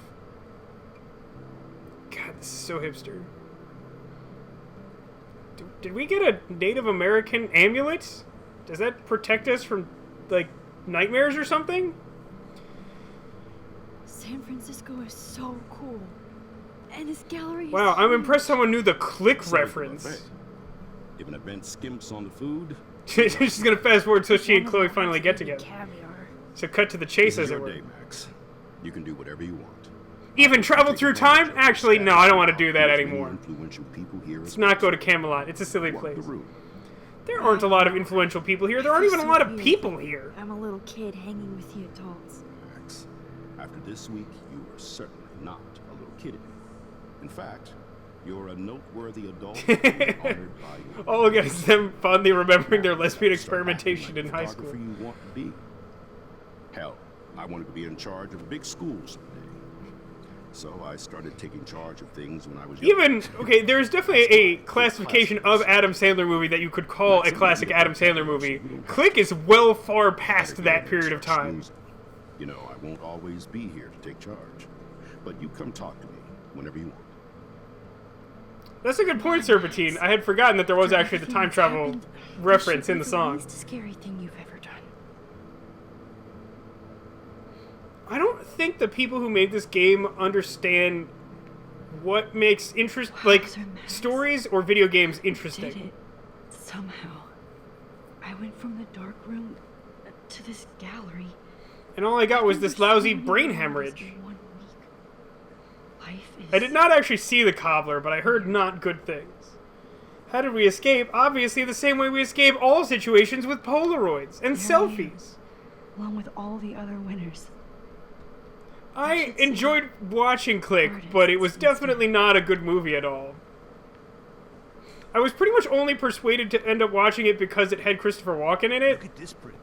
God, this is so hipster. Did we get a Native American amulet? Does that protect us from, like, nightmares or something? San Francisco is so cool. And this gallery is Wow, I'm huge. impressed someone knew the click reference. If an event skimps on the food, She's gonna fast forward so she and Chloe finally get Caviar. together. So cut to the chase, this as is it your were. day, Max. You can do whatever you want. Even travel through time? Actually, no, I don't want to do that anymore. Influential people here. Let's not go to Camelot. It's a silly Walk place. the room. There aren't a lot of influential people here. There aren't even a lot of people here. I'm a little kid hanging with the adults. Max, after this week, you are certainly not a little kid. In fact, you're a noteworthy adult honored by your Oh, look at them fondly remembering their lesbian experimentation in high school. photographer you want to be. Hell, I wanted to be in charge of a big school someday. So I started taking charge of things when I was young. Even, okay, there's definitely a classification of Adam Sandler movie that you could call a classic Adam Sandler movie. Click is well far past that period of time. You know, I won't always be here to take charge. But you come talk to me whenever you want. That's a good point, Serpentine. I had forgotten that there was actually the time travel reference in the song. It's the scary thing you've ever done. I don't think the people who made this game understand what makes like stories or video games Did interesting. it somehow. I went from the dark room to this gallery. And all I got was There this were so lousy many brain hours hemorrhage. in 1 week. Life is I did not actually see the cobbler, but I heard not good things. How did we escape? Obviously the same way we escape all situations with Polaroids and Here I am, selfies. along with all the other winners. I enjoyed watching Click, but it was definitely not a good movie at all. I was pretty much only persuaded to end up watching it because it had Christopher Walken in it. Look at this print.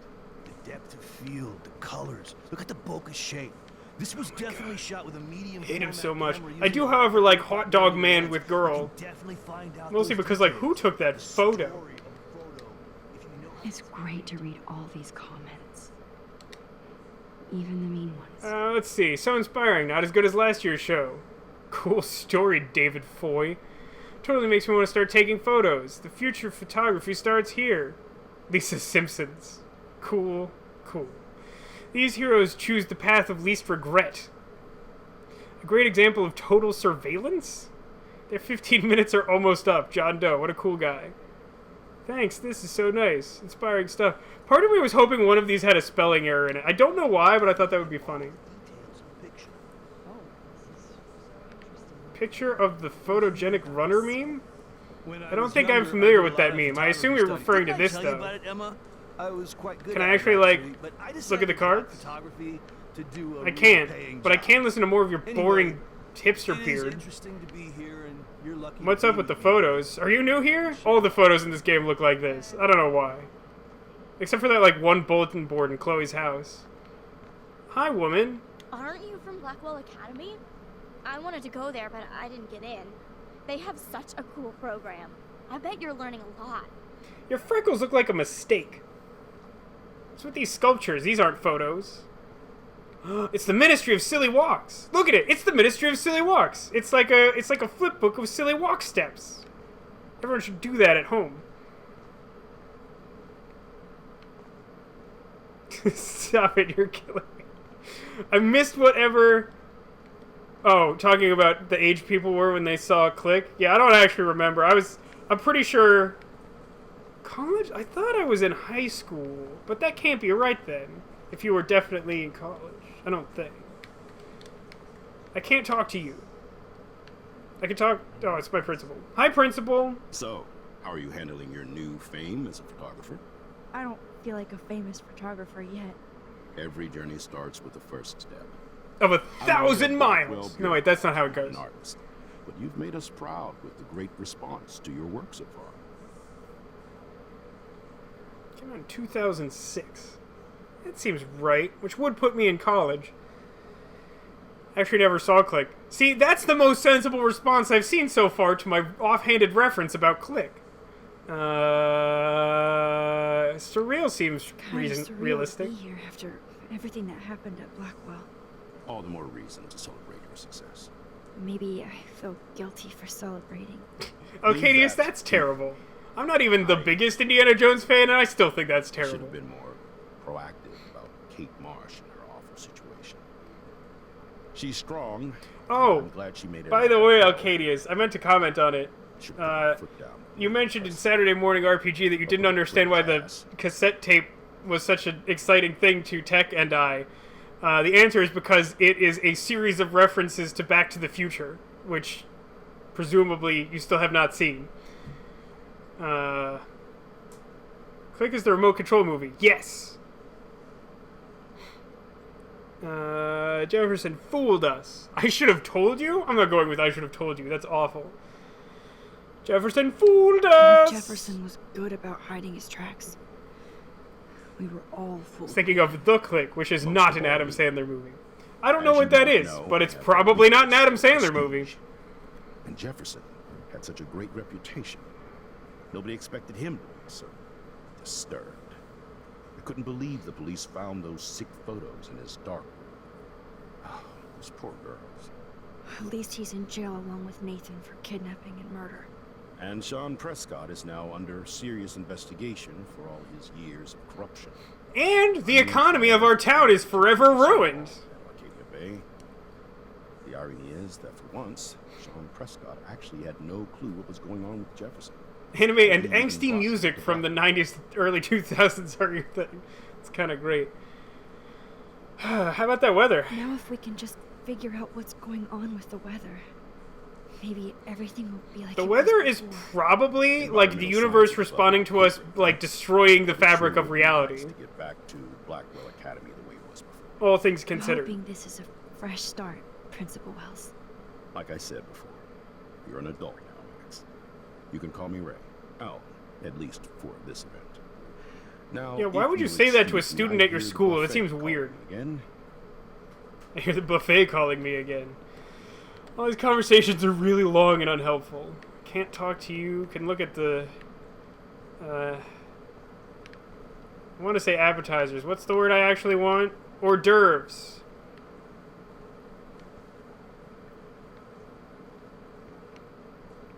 The depth of field, the colors. Look at the bokeh shape. This was definitely shot with a medium. I hate him format so much. camera I do, using however, like a Hot Dog Man with You Girl. can definitely find out Mostly those because, like, who details. took that The photo? story of a photo, if you know- It's great to read all these comments. Even the mean ones. Let's see. So inspiring. Not as good as last year's show. Cool story, David Foy. Totally makes me want to start taking photos. The future of photography starts here. Lisa Simpsons. Cool, cool. These heroes choose the path of least regret. A great example of total surveillance? Their 15 minutes are almost up. John Doe, what a cool guy. Thanks, this is so nice. Inspiring stuff. Part of me was hoping one of these had a spelling error in it. I don't know why, but I thought that would be funny. Details of picture. Picture of the photogenic runner meme? When I don't was think I'm younger, familiar I did with a that lot of meme. I assume photography you're referring to study. this, Didn't I tell you though. about it, Emma? I was quite good Can at I it, actually, like, but I look at the decided to drop cards? photography to do a I real can't, paying but I job. can listen to more of your Anyway, boring hipster It is beard. interesting to be here, and you're lucky. What's to up be with the me. photos? Are you new here? All the photos in this game look like this. I don't know why. Except for that, like, one bulletin board in Chloe's house. Hi, woman. Aren't you from Blackwell Academy? I wanted to go there, but I didn't get in. They have such a cool program. I bet you're learning a lot. Your freckles look like a mistake. What's with these sculptures? These aren't photos. It's the Ministry of Silly Walks. Look at it. It's the Ministry of Silly Walks. It's like a flip book of silly walk steps. Everyone should do that at home. Stop it, you're killing me. I missed whatever... Oh, talking about the age people were when they saw Click? Yeah, I don't actually remember. I'm pretty sure... College? I thought I was in high school, but that can't be right then. If you were definitely in college. I don't think. I can't talk to you. I can talk... Oh, it's my principal. Hi, principal. So, how are you handling your new fame as a photographer? I don't feel like a famous photographer yet. Every journey starts with the first step. Of I know 1,000 that miles. well No, wait, that's not how it an goes. artist. but you've made us proud with the great response to your work so far. Came out in 2006. That seems right, which would put me in college. Actually never saw Click. See, that's the most sensible response I've seen so far to my offhanded reference about Click. Surreal seems realistic. To be here after everything that happened at Blackwell. All the more reason to celebrate your success. Maybe I feel guilty for celebrating. Ocadius, that's terrible. I'm not even the biggest Indiana Jones fan, and I still think that's Should terrible. have been more proactive about Kate Marsh and her awful situation. She's strong. Oh, I'm glad she made it. by the way, Ocadius, I meant to comment on it. Should put her foot down. You mentioned in Saturday Morning RPG that you didn't understand why the cassette tape was such an exciting thing to Tech and I. The answer is because it is a series of references to Back to the Future, which presumably you still have not seen. Click is the remote control movie. Yes! Jefferson fooled us. I should have told you? I'm not going with I should have told you. That's awful. Jefferson fooled us! Jefferson was good about hiding his tracks. We were all fooled. Thinking of The Click, which is not an Adam Sandler movie. I don't know As what you that might is, know, but it's Jefferson probably not an Adam was Sandler movie. And Jefferson had such a great reputation. Nobody expected him to be so disturbed. I couldn't believe the police found those sick photos in his dark room. Oh, those poor girls. At least he's in jail along with Nathan for kidnapping and murder. And Sean Prescott is now under serious investigation for all his years of corruption. And the economy of our town is forever ruined. Arcadia Bay. The irony is that for once, Sean Prescott actually had no clue what was going on with Jefferson. Anime and angsty music from the 90s, early 2000s are your thing. It's kind of great. How about that weather? Now if we can just figure out what's going on with the weather, maybe everything will be like The it weather was is before. probably like the universe responding to us, like destroying the fabric of reality. To get back to Blackwell Academy the way it was before. All things I'm considered. hoping this is a fresh start, Principal Wells. Like I said before, you're an adult now, Max. You can call me Ray. Oh, at least for this event. Now, Yeah, why if would you say that to a excuse me, student I at your hear the school? That buffet seems calling weird. me Again. I hear the buffet calling me again. All these conversations are really long and unhelpful. Can't talk to you. Can look at the... I want to say appetizers. What's the word I actually want? Hors d'oeuvres.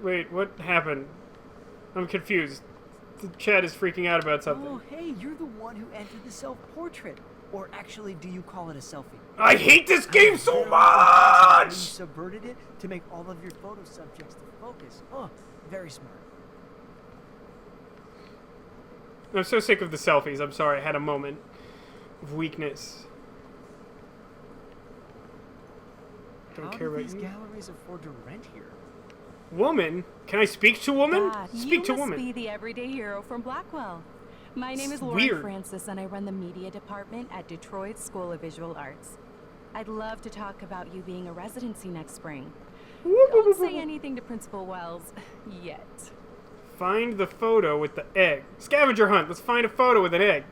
Wait, what happened? I'm confused. The chat is freaking out about something. Oh, hey, you're the one who entered the self-portrait. Or actually, do you call it a selfie? I hate this game so You much! subverted it to make all of your photo subjects to focus. Oh, very smart. I'm so sick of the selfies. I'm sorry. I had a moment of weakness. Don't How care do about these you. galleries afford to rent here? Woman? Can I speak to woman? Speak to you woman. must be the everyday hero from Blackwell. My name is It's Lauren weird. Francis, and I run the media department at Detroit School of Visual Arts. I'd love to talk about you being a residency next spring. Don't say anything to Principal Wells yet. Find the photo with the egg. Scavenger hunt. Let's find a photo with an egg.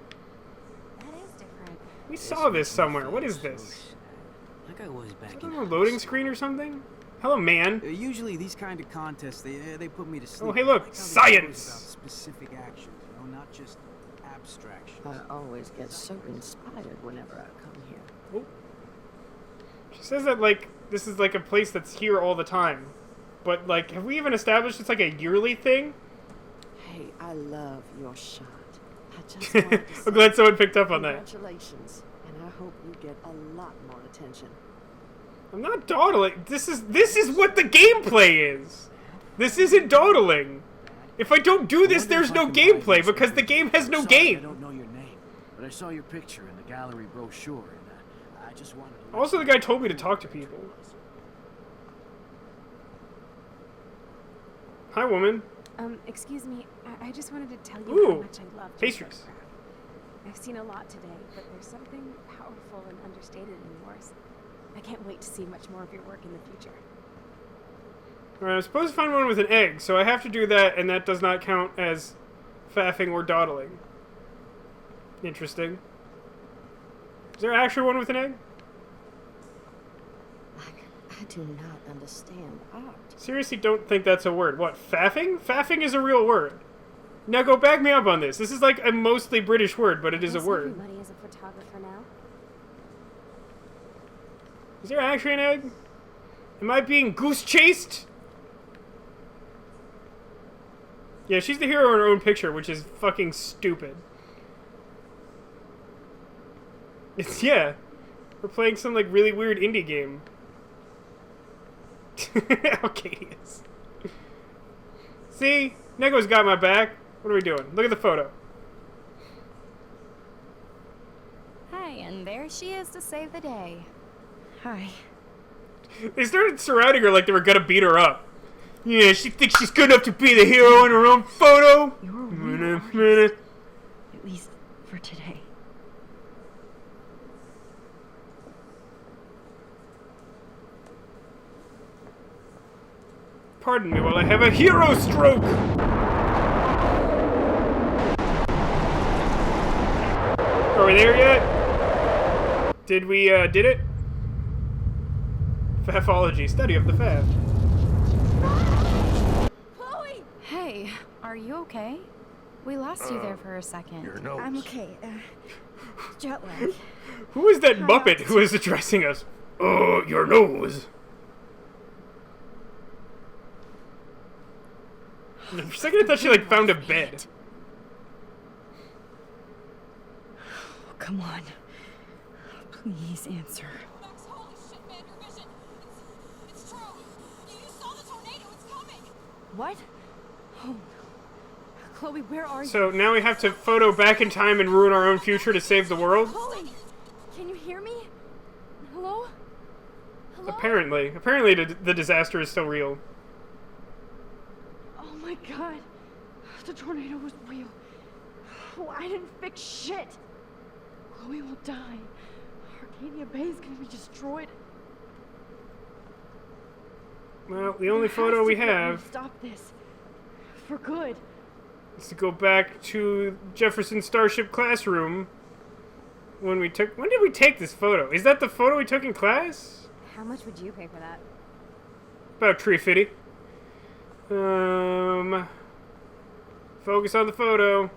That is different. We saw this somewhere. What is this? Like I was back Is in that on a loading screen or something? Hello, man. Usually these kind of contests, they put me to sleep. Oh, hey, look. I like how they focus Science. about specific actions, not just abstractions. I always get so inspired whenever I come here. Oh. She says that, like, this is, like, a place that's here all the time. But, like, have we even established it's, like, a yearly thing? Hey, I love your shot. I just wanted to say I'm glad someone picked up on that. congratulations, and I hope you get a lot more attention. I'm not dawdling. This is what the gameplay is. This isn't dawdling. If I don't do this, there's no gameplay because the game has no I game. don't know your name, but I saw your picture in the gallery brochure, and I just wanted to... Also, the guy told me to talk to people. Hi, woman. Excuse me, I just wanted to tell you Ooh, how much I love pastries. I've seen a lot today, but there's something powerful and understated in yours. I can't wait to see much more of your work in the future. Alright, I'm supposed to find one with an egg, so I have to do that, and that does not count as faffing or dawdling. Interesting. Is there actually one with an egg? I do not understand art. Seriously don't think that's a word. What, faffing? Faffing is a real word. Now go back me up on this. This is like a mostly British word, but it is a word. Everybody is a photographer now. Is there actually an egg? Am I being goose chased? Yeah, she's the hero in her own picture, which is fucking stupid. It's, yeah. We're playing some, like, really weird indie game. Arcadius. See? Nego's got my back. What are we doing? Look at the photo. Hi, and there she is to save the day. Hi. They started surrounding her like they were gonna beat her up. Yeah, she thinks she's good enough to be the hero in her own photo. You're a real artist. At least for today. Pardon me while I have a hero stroke! Are we there yet? Did we, did it? Faffology, study of the faff. Chloe! Hey, are you okay? We lost you there for a second. Your nose. I'm okay. Jet lag. Who is that Muppet who is addressing us? Oh, your nose. For a second I thought she, like, found a bed. Come on. Please answer. Max, holy shit, man, your vision. It's true. You saw the tornado. It's coming. What? Oh. Chloe, where are you? So now we have to photo back in time and ruin our own future to save the world? Chloe! Can you hear me? Hello? Hello? Apparently the disaster is still real. Oh my god. The tornado was real. Oh, I didn't fix shit. Chloe will die. Arcadia Bay is gonna be destroyed. Well, the only photo we have Stop this. For good. is to go back to Jefferson Starship classroom when did we take this photo? Is that the photo we took in class? How much would you pay for that? About $350. Focus on the photo.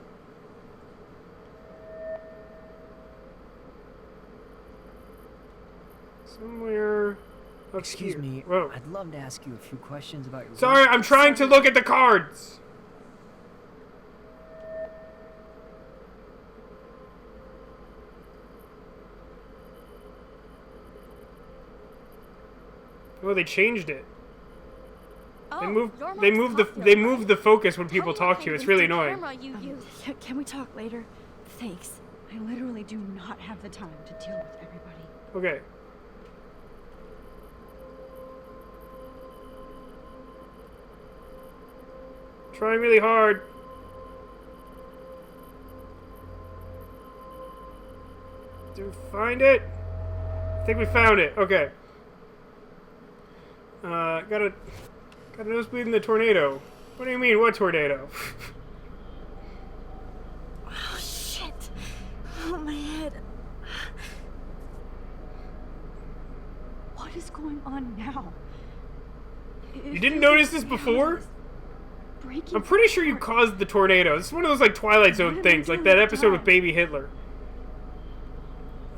Somewhere up Excuse here. me, Whoa. I'd love to ask you a few questions about your Sorry, work. I'm trying to look at the cards. Oh, they changed it. They moved the focus when people talk to you. It's really annoying. Can we talk later? Thanks. I literally do not have the time to deal with everybody. Okay. Trying really hard. Did we find it? I think we found it. Okay. Got a nosebleed in the tornado. What do you mean, what tornado? Oh, shit. Oh, my head. What is going on now? You didn't notice this before? I'm pretty sure you caused the tornado. This is one of those, like, Twilight Zone things, like that episode with Baby Hitler.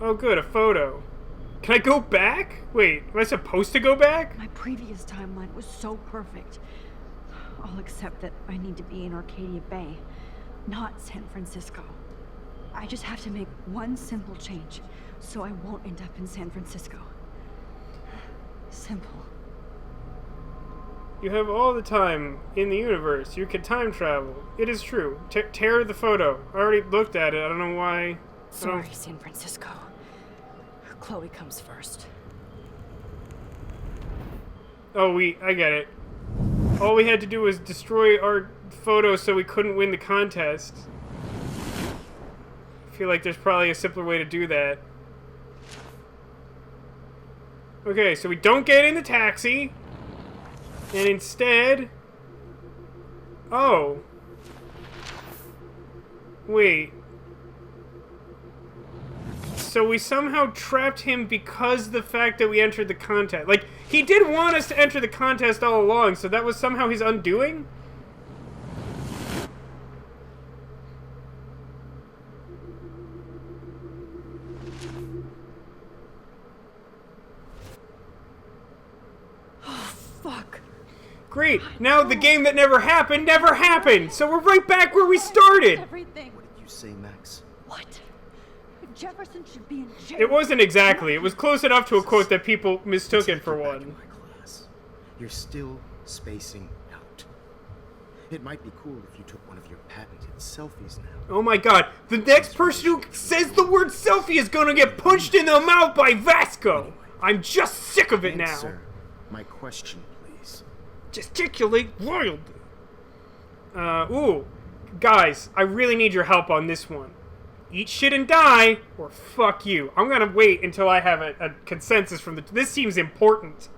Oh, good, a photo. Can I go back? Wait, am I supposed to go back? My previous timeline was so perfect. I'll accept that I need to be in Arcadia Bay, not San Francisco. I just have to make one simple change, so I won't end up in San Francisco. Simple. You have all the time in the universe. You can time travel. It is true. Tear the photo. I already looked at it. I don't know why. Sorry, San Francisco. Chloe comes first. Oh, I get it. All we had to do was destroy our photo so we couldn't win the contest. I feel like there's probably a simpler way to do that. Okay, so we don't get in the taxi. And instead... Oh. Wait. So we somehow trapped him because of the fact that we entered the contest. Like, he did want us to enter the contest all along, so that was somehow his undoing? Fuck. Great. Now the game that never happened. So we're right back where we started. Everything. What did you say, Max? What? Jefferson should be in jail. It wasn't exactly. It was close enough to a quote that people mistook it for one. You're still spacing out. It might be cool if you took one of your patented selfies now. Oh my god. The next person who says the word selfie is gonna get punched in the mouth by Vasco. I'm just sick of it now. Answer my question, please. Gesticulate wildly. Ooh. Guys, I really need your help on this one. Eat shit and die, or fuck you. I'm gonna wait until I have a consensus from the... This seems important.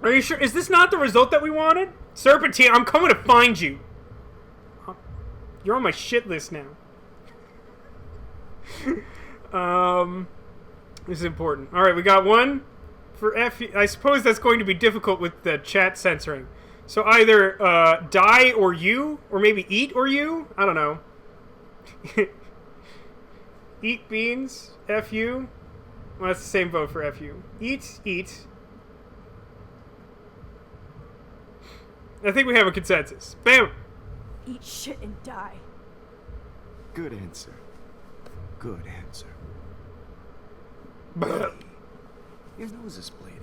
Are you sure? Is this not the result that we wanted? Serpentine, I'm coming to find you. You're on my shit list now. This is important. Alright, we got one for F. I suppose that's going to be difficult with the chat censoring. So either die or you, or maybe eat or you? I don't know. Eat beans, F-U. Well, that's the same vote for F-U. Eat, eat. I think we have a consensus. Bam! Eat shit and die. Good answer. Good answer. Your nose is bleeding.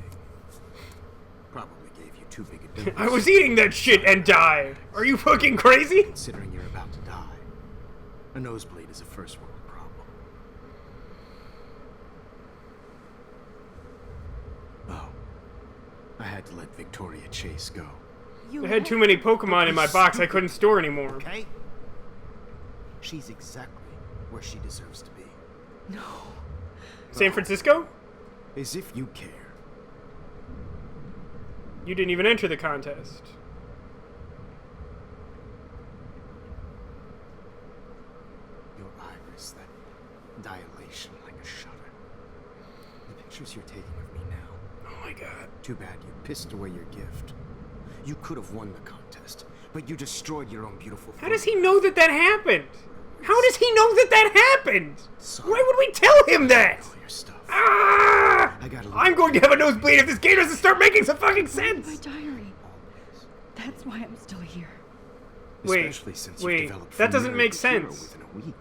Probably gave you too big a dose. I was eating that shit and died. Are you fucking crazy? Considering you're about to die, a nosebleed is a first world problem. Oh, I had to let Victoria Chase go. I had too many Pokemon in my box I couldn't store anymore. Okay? She's exactly where she deserves to be. No. San Francisco? As if you care. You didn't even enter the contest. Your iris, that dilation like a shutter. The pictures you're taking of me now. Oh my god. Too bad you pissed away your gift. You could have won the contest, but you destroyed your own beautiful How does he know that that happened? How does he know that that happened? Why would we tell him that? Ah! I'm going to have a nosebleed if this game doesn't start making some fucking sense. My diary. That's why I'm still here. Wait, that doesn't make sense. Within a week.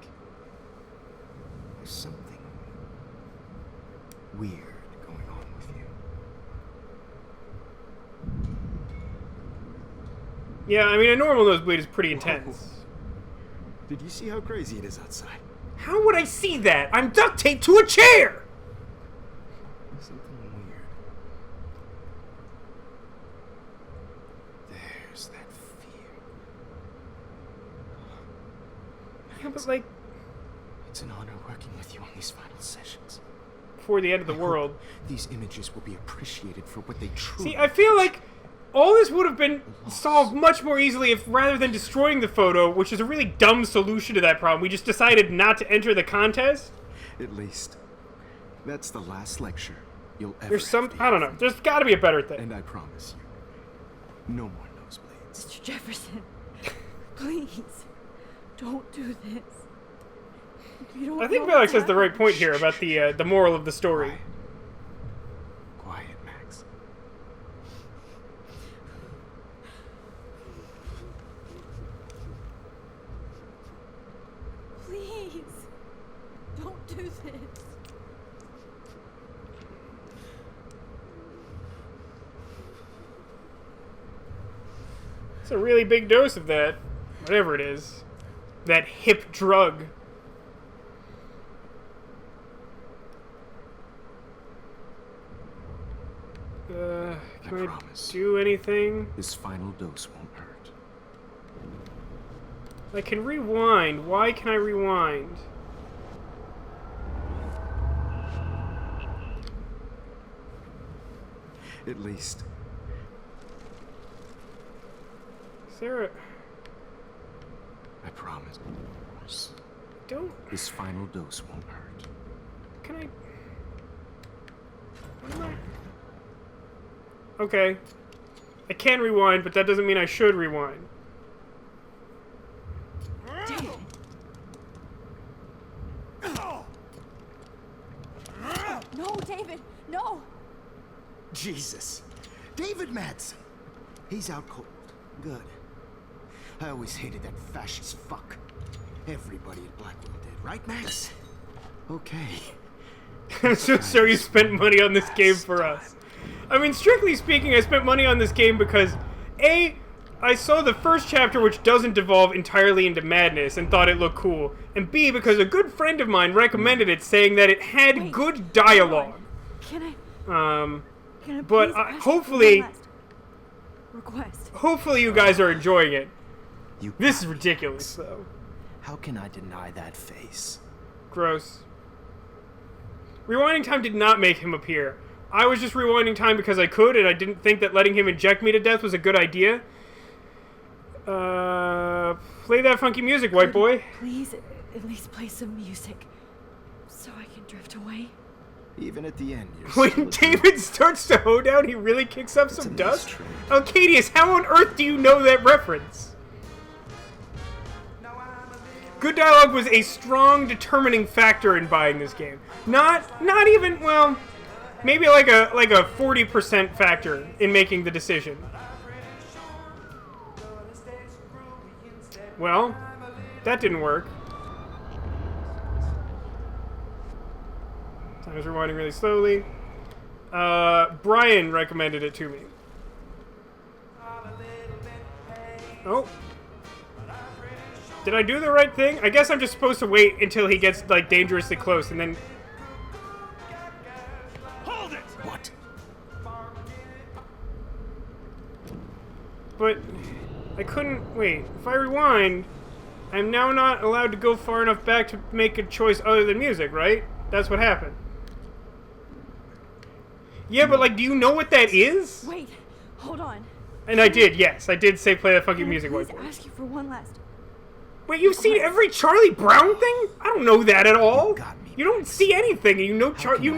There's something weird going on with you. Yeah, I mean, a normal nosebleed is pretty intense. Did you see how crazy it is outside? How would I see that? I'm duct taped to a chair! Something weird. There's that fear. Yeah, but like... It's an honor working with you on these final sessions. Before the end of the world. These images will be appreciated for what they truly... See, I feel like all this would have been solved much more easily if, rather than destroying the photo, which is a really dumb solution to that problem, we just decided not to enter the contest. At least, that's the last lecture you'll ever There's some... I don't know. There's got to be a better thing. And I promise you, no more nosebleeds. Mr. Jefferson, please, don't do this. You don't I think know Felix what's has the right happening. point here about the moral of the story. Quiet, Max. Please, don't do this. It's a really big dose of that. Whatever it is. That hip drug. Can I do anything? This final dose won't hurt. I can rewind. Why can I rewind? At least. Sarah... I promise. Don't... This final dose won't hurt. Can I... What am I... Okay. I can rewind, but that doesn't mean I should rewind. David. No, David, no! Jesus. David Madsen. He's out cold. Good. I always hated that fascist fuck. Everybody at Blackwell did, right, Max? Okay. I'm so sorry you spent money on this game for us. I mean, strictly speaking, I spent money on this game because, A, I saw the first chapter, which doesn't devolve entirely into madness, and thought it looked cool, and B, because a good friend of mine recommended it, saying that it had good dialogue. Can I But please ask hopefully, you one last request? hopefully you guys are enjoying it. This is ridiculous, though. How can I deny that face? Gross. Rewinding time did not make him appear. I was just rewinding time because I could, and I didn't think that letting him inject me to death was a good idea. Play that funky music, white boy. Please, at least play some music, so I can drift away. Even at the end, you're When David starts to hoe down, he really kicks up some dust? Alcadius, how on earth do you know that reference? Good dialogue was a strong determining factor in buying this game. Not even, well, maybe like a 40% factor in making the decision. Well, that didn't work. Time is rewinding really slowly. Brian recommended it to me. Oh. Did I do the right thing? I guess I'm just supposed to wait until he gets, like, dangerously close, and then... Hold it! What? But I couldn't... Wait, if I rewind, I'm now not allowed to go far enough back to make a choice other than music, right? That's what happened. Yeah, but, like, do you know what that is? Wait, hold on. And I did, yes. I did say play that funky music. Please ask you for one last... Wait, you've seen every Charlie Brown thing? I don't know that at all. You don't see anything. You know you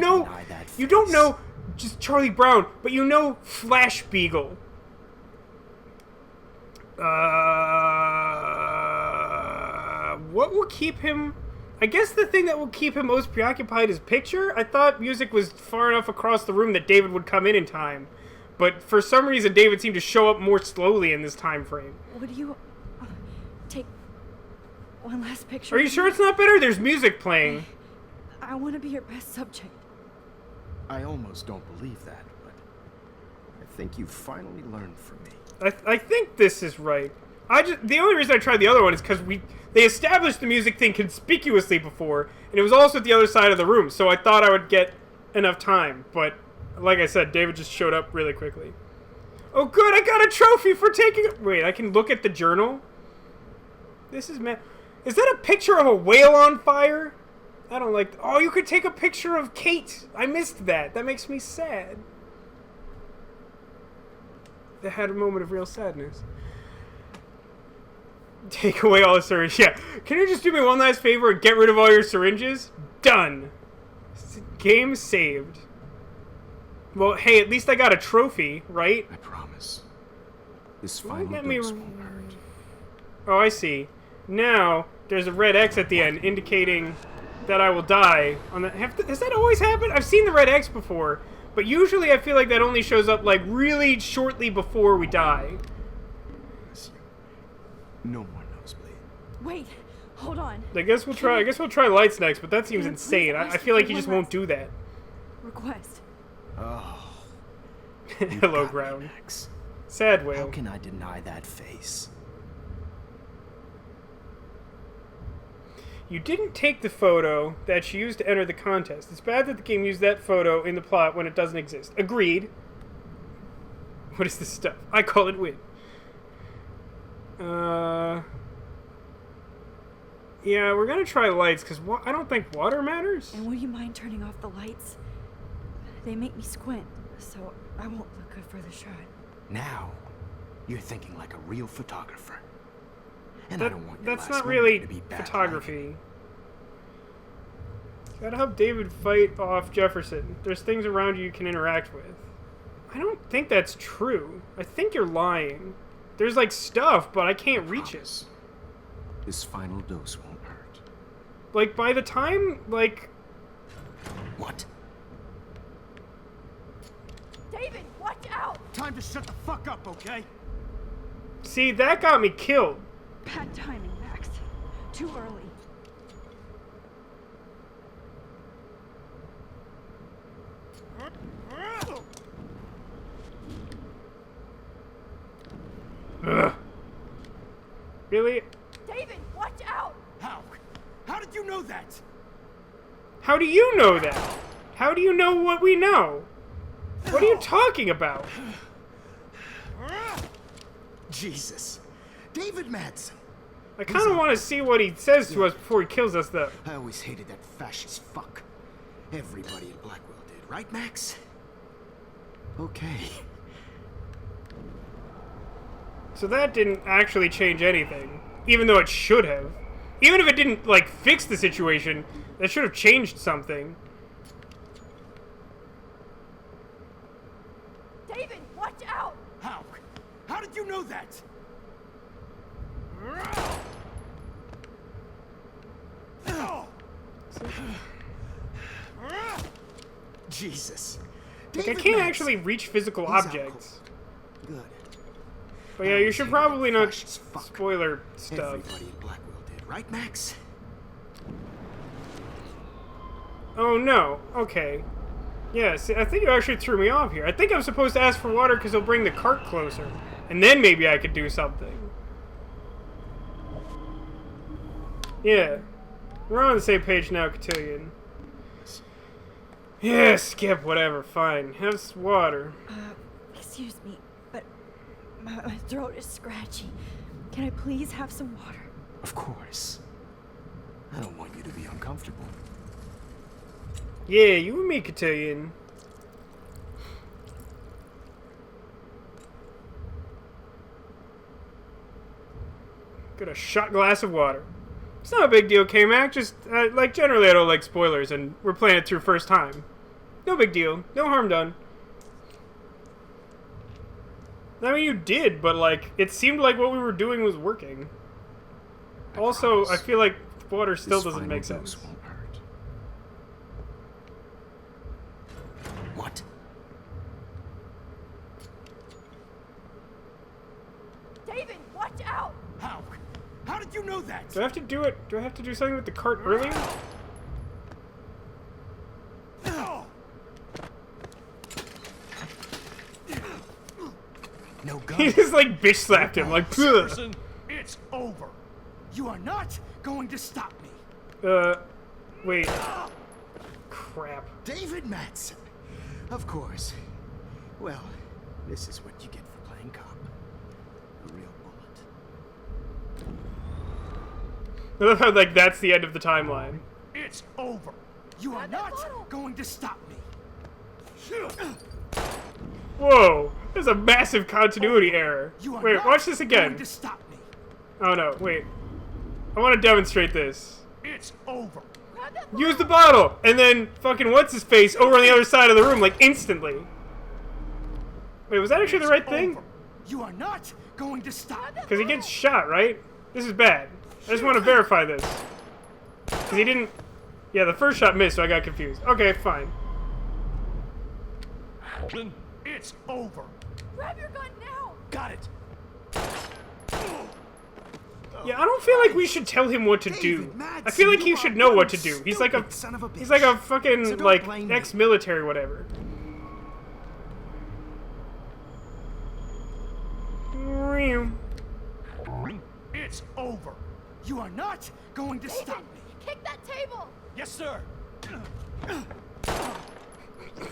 don't know just Charlie Brown, but you know Flash Beagle. What will keep him... I guess the thing that will keep him most preoccupied is picture. I thought music was far enough across the room that David would come in time. But for some reason, David seemed to show up more slowly in this time frame. Would you take one last picture? Are you sure it's not better? There's music playing. I want to be your best subject. I almost don't believe that, but I think you finally learned from me. I think this is right. The only reason I tried the other one is because they established the music thing conspicuously before, and it was also at the other side of the room, so I thought I would get enough time, but like I said, David just showed up really quickly. Oh good, I got a trophy for taking it. Wait, I can look at the journal? This is Is that a picture of a whale on fire? I don't like... Oh, you could take a picture of Kate. I missed that. That makes me sad. That had a moment of real sadness. Take away all the syringes. Yeah. Can you just do me one last favor and get rid of all your syringes? Done. Game saved. Well, hey, at least I got a trophy, right? I promise. This final dose won't hurt. Oh, I see. Now, there's a red X at the end indicating that I will die. Has that always happened? I've seen the red X before, but usually I feel like that only shows up like really shortly before we die. No more nosebleed. Wait, hold on. I guess we'll try lights next, but that seems insane. I feel like he just won't do that. Request. Oh. Hello, ground. Sad whale. How can I deny that face? You didn't take the photo that she used to enter the contest. It's bad that the game used that photo in the plot when it doesn't exist. Agreed. What is this stuff? I call it win. Yeah, we're gonna try lights, because I don't think water matters. And would you mind turning off the lights? They make me squint, so I won't look good for the shot. Now, you're thinking like a real photographer. And I don't want your That's last not moment really to be bad photography. Gotta help David fight off Jefferson. There's things around you can interact with. I don't think that's true. I think you're lying. There's like stuff, but I can't reach it. This final dose won't hurt. Like by the time, like... What? David, watch out! Time to shut the fuck up, okay? See, that got me killed. Bad timing, Max. Too early. Ugh. Really? David, watch out! How? How did you know that? How do you know that? How do you know what we know? What are you talking about? Jesus. David Madsen. I kind of want to see what he says to us before he kills us, though. I always hated that fascist fuck. Everybody in Blackwell did, right, Max? Okay. So that didn't actually change anything, even though it should have. Even if it didn't, like, fix the situation, that should have changed something. David, watch out! How? How did you know that? Jesus. Like, I David can't Madsen. actually reach physical He's out objects. cold. Good. But yeah, you should probably not spoiler stuff. Everybody in Blackwell did, right, Max? Oh no, okay. Yeah, see, I think you actually threw me off here. I think I'm supposed to ask for water because he'll bring the cart closer. And then maybe I could do something. Yeah. We're on the same page now, Cotillion. Yeah, skip, whatever, fine. Have some water. Excuse me, but my throat is scratchy. Can I please have some water? Of course. I don't want you to be uncomfortable. Yeah, you and me, Cotillion. Got a shot glass of water. It's not a big deal, K-Mac. Just, like, generally I don't like spoilers, and we're playing it through first time. No big deal. No harm done. I mean, you did, but, like, it seemed like what we were doing was working. Also, I feel like water still doesn't make sense. What? David, watch out! How? How did you know that? Do I have to do it? Do I have to do something with the cart earlier? No gun. He just like bitch slapped him, like. Jefferson, it's over. You are not going to stop me. Wait. Crap. David Madsen. Of course. Well, this is what you get for playing cop. A real bullet. I love how, like, that's the end of the timeline. It's over. You are not going to stop me. Whoa! There's a massive continuity error. You are Wait, not watch this again. going to stop me. Oh no, wait. I want to demonstrate this. It's over. Use the bottle! And then fucking what's his face over on the other side of the room, like, instantly. Wait, was that actually the right thing? You are not going to stop. Because he gets shot, right? This is bad. I just want to verify this. Because he didn't... Yeah, the first shot missed, so I got confused. Okay, fine. It's over. Grab your gun now! Got it. Yeah, I don't feel like we should tell him what to do. I feel like he should know what to do. He's like a fucking, like, ex-military whatever. It's over. You are not going to stop me. Kick that table! Yes, sir.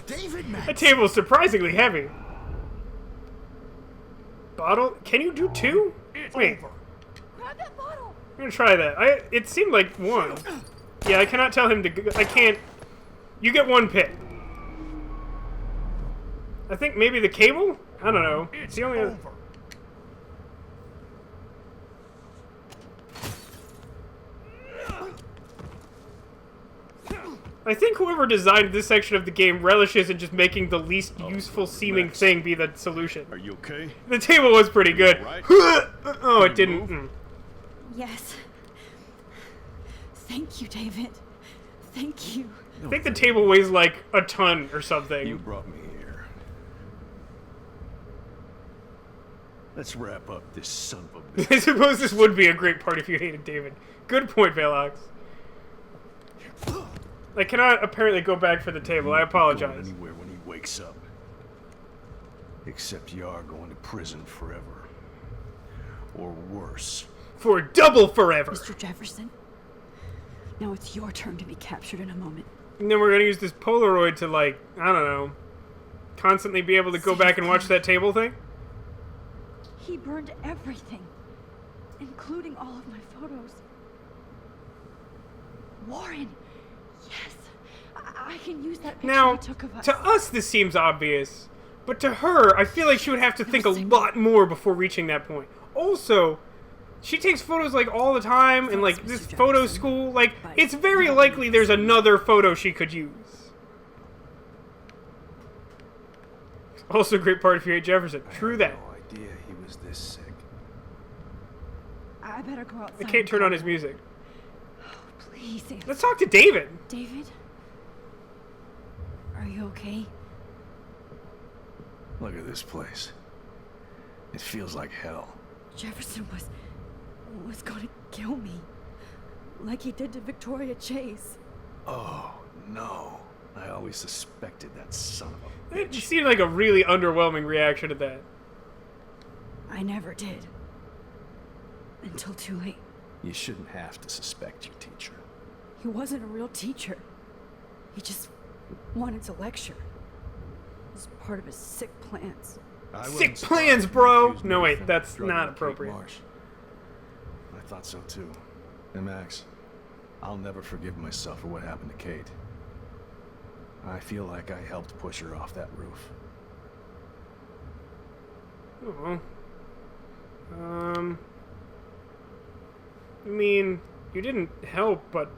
David Madsen. That table is surprisingly heavy. Bottle? Can you do two? Wait. Grab that bottle! I'm gonna try that. It seemed like one. Yeah, I cannot tell him to... I can't... You get one pick. I think maybe the cable? I don't know. It's the only other... I think whoever designed this section of the game relishes in just making the least useful seeming thing be the solution. Are you okay? The table was pretty good. Right. Oh, it didn't. Yes. Thank you, David. Thank you. I think the table weighs like a ton or something. You brought me here. Let's wrap up this son of a bitch. I suppose this would be a great part if you hated David. Good point, Velox. I cannot apparently go back for the table. I apologize. Anywhere when he wakes up. Except you are going to prison forever. Or worse. For double forever. Mr. Jefferson, now it's your turn to be captured in a moment. And then we're going to use this Polaroid to, like, I don't know, constantly be able to go back and watch that table thing? He burned everything, including all of my photos. Warren, yes, I can use that picture Now, he took of us. to us this seems obvious, but to her, I feel like she would have to think a lot more before reaching that point. Also, she takes photos, like, all the time, and, like, this photo school, like, it's very likely there's another photo she could use. Also a great part if you hate Jefferson. True that. No idea he was this sick. I better go outside. I can't turn on his music. Please. Let's talk to David. David? Are you okay? Look at this place. It feels like hell. Jefferson was gonna kill me. Like he did to Victoria Chase. Oh, no. I always suspected that son of a It just seemed like a really underwhelming reaction to that. I never did. Until too late. You shouldn't have to suspect your teacher. He wasn't a real teacher. He just wanted to lecture. It was part of his sick plans. Sick plans, bro! No, wait, that's not appropriate. I thought so too. And Max, I'll never forgive myself for what happened to Kate. I feel like I helped push her off that roof. Oh. I mean, you didn't help, but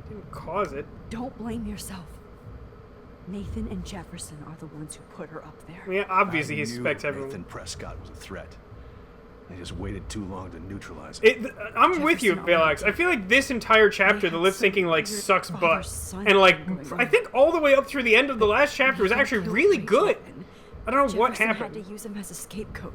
you didn't cause it. Don't blame yourself. Nathan and Jefferson are the ones who put her up there. Yeah, obviously I he knew suspects everyone. Nathan Prescott was a threat. They just waited too long to neutralize it. I'm with you, Velox. I feel like this entire chapter, the lip syncing, like, sucks butt. And, like, I think all the way up through the end of the last chapter was actually really good. I don't know what happened. Had to use him as a scapegoat.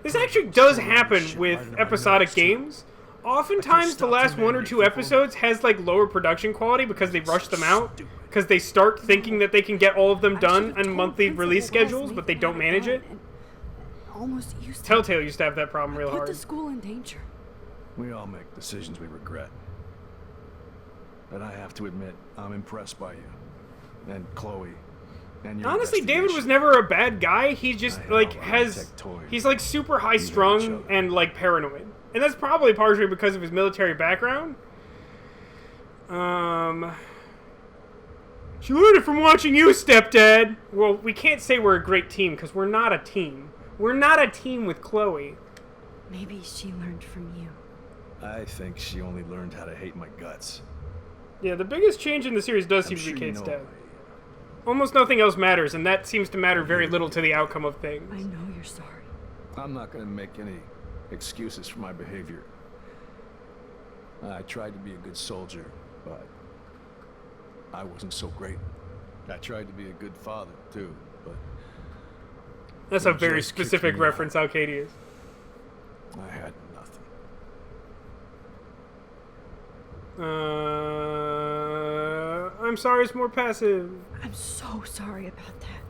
This actually does happen with episodic games. Oftentimes, the last 1 or 2 episodes has, like, lower production quality because they rush them out. Because they start thinking that they can get all of them done on monthly release schedules, but they don't manage it. Almost used to. Telltale used to have that problem real hard. Put the school in danger. We all make decisions we regret. But I have to admit, I'm impressed by you. And Chloe. And your Honestly, David was never a bad guy. He just, like, he's, like, super high-strung and, like, paranoid. And that's probably partially because of his military background. She learned it from watching you, stepdad. Well, we can't say we're a great team because we're not a team. We're not a team with Chloe. Maybe she learned from you. I think she only learned how to hate my guts. Yeah, the biggest change in the series does seem to be Kate's death. Almost nothing else matters, and that seems to matter very little to the outcome of things. I know you're sorry. I'm not going to make any excuses for my behavior. I tried to be a good soldier, but I wasn't so great. I tried to be a good father, too, but... That's a very specific reference how Katie is. I had nothing. I'm sorry, it's more passive. I'm so sorry about that.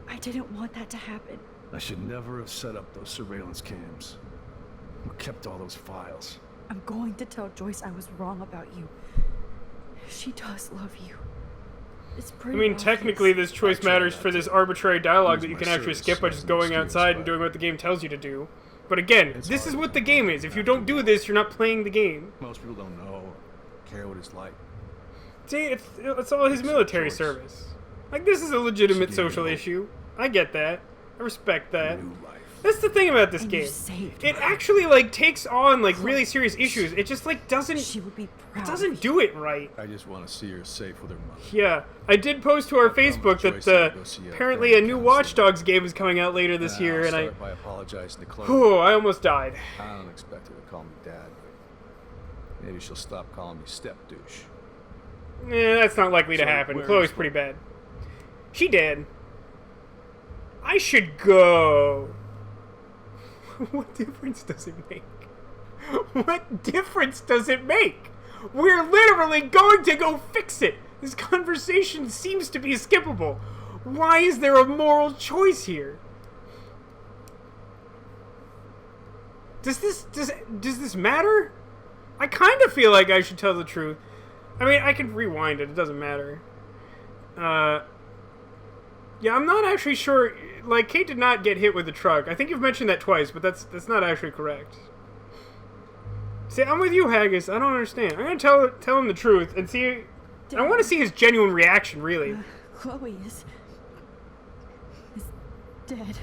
I didn't want that to happen. I should never have set up those surveillance cams. Who kept all those files? I'm going to tell Joyce I was wrong about you. She does love you. It's pretty obvious. Technically this choice matters for this arbitrary dialogue that you can actually skip by just going outside and doing what the game tells you to do. But again, this is what the game is. If you don't do this, you're not playing the game. Most people don't know or care what it's like. See, it's all his military service. Like, this is a legitimate social issue. I get that. I respect that. That's the thing about this game. It actually, like, takes on, like, really serious issues. It just, like, doesn't... It doesn't do it right. I just want to see her safe with her mother. Yeah. I did post to our Facebook that, apparently a new Watch Dogs game is coming out later this year, and I... by apologizing to Chloe. Oh, I almost died. I don't expect her to call me dad, but maybe she'll stop calling me step douche. That's not likely to happen. Chloe's pretty bad. She did. I should go. What difference does it make? What difference does it make? We're literally going to go fix it. This conversation seems to be skippable. Why is there a moral choice here? Does this matter? I kind of feel like I should tell the truth. I mean, I can rewind it. It doesn't matter. Yeah, I'm not actually sure. Like, Kate did not get hit with a truck. I think you've mentioned that twice, but that's not actually correct. See, I'm with you, Haggis. I don't understand. I'm gonna tell him the truth and see. I want to see his genuine reaction, really. Chloe is dead.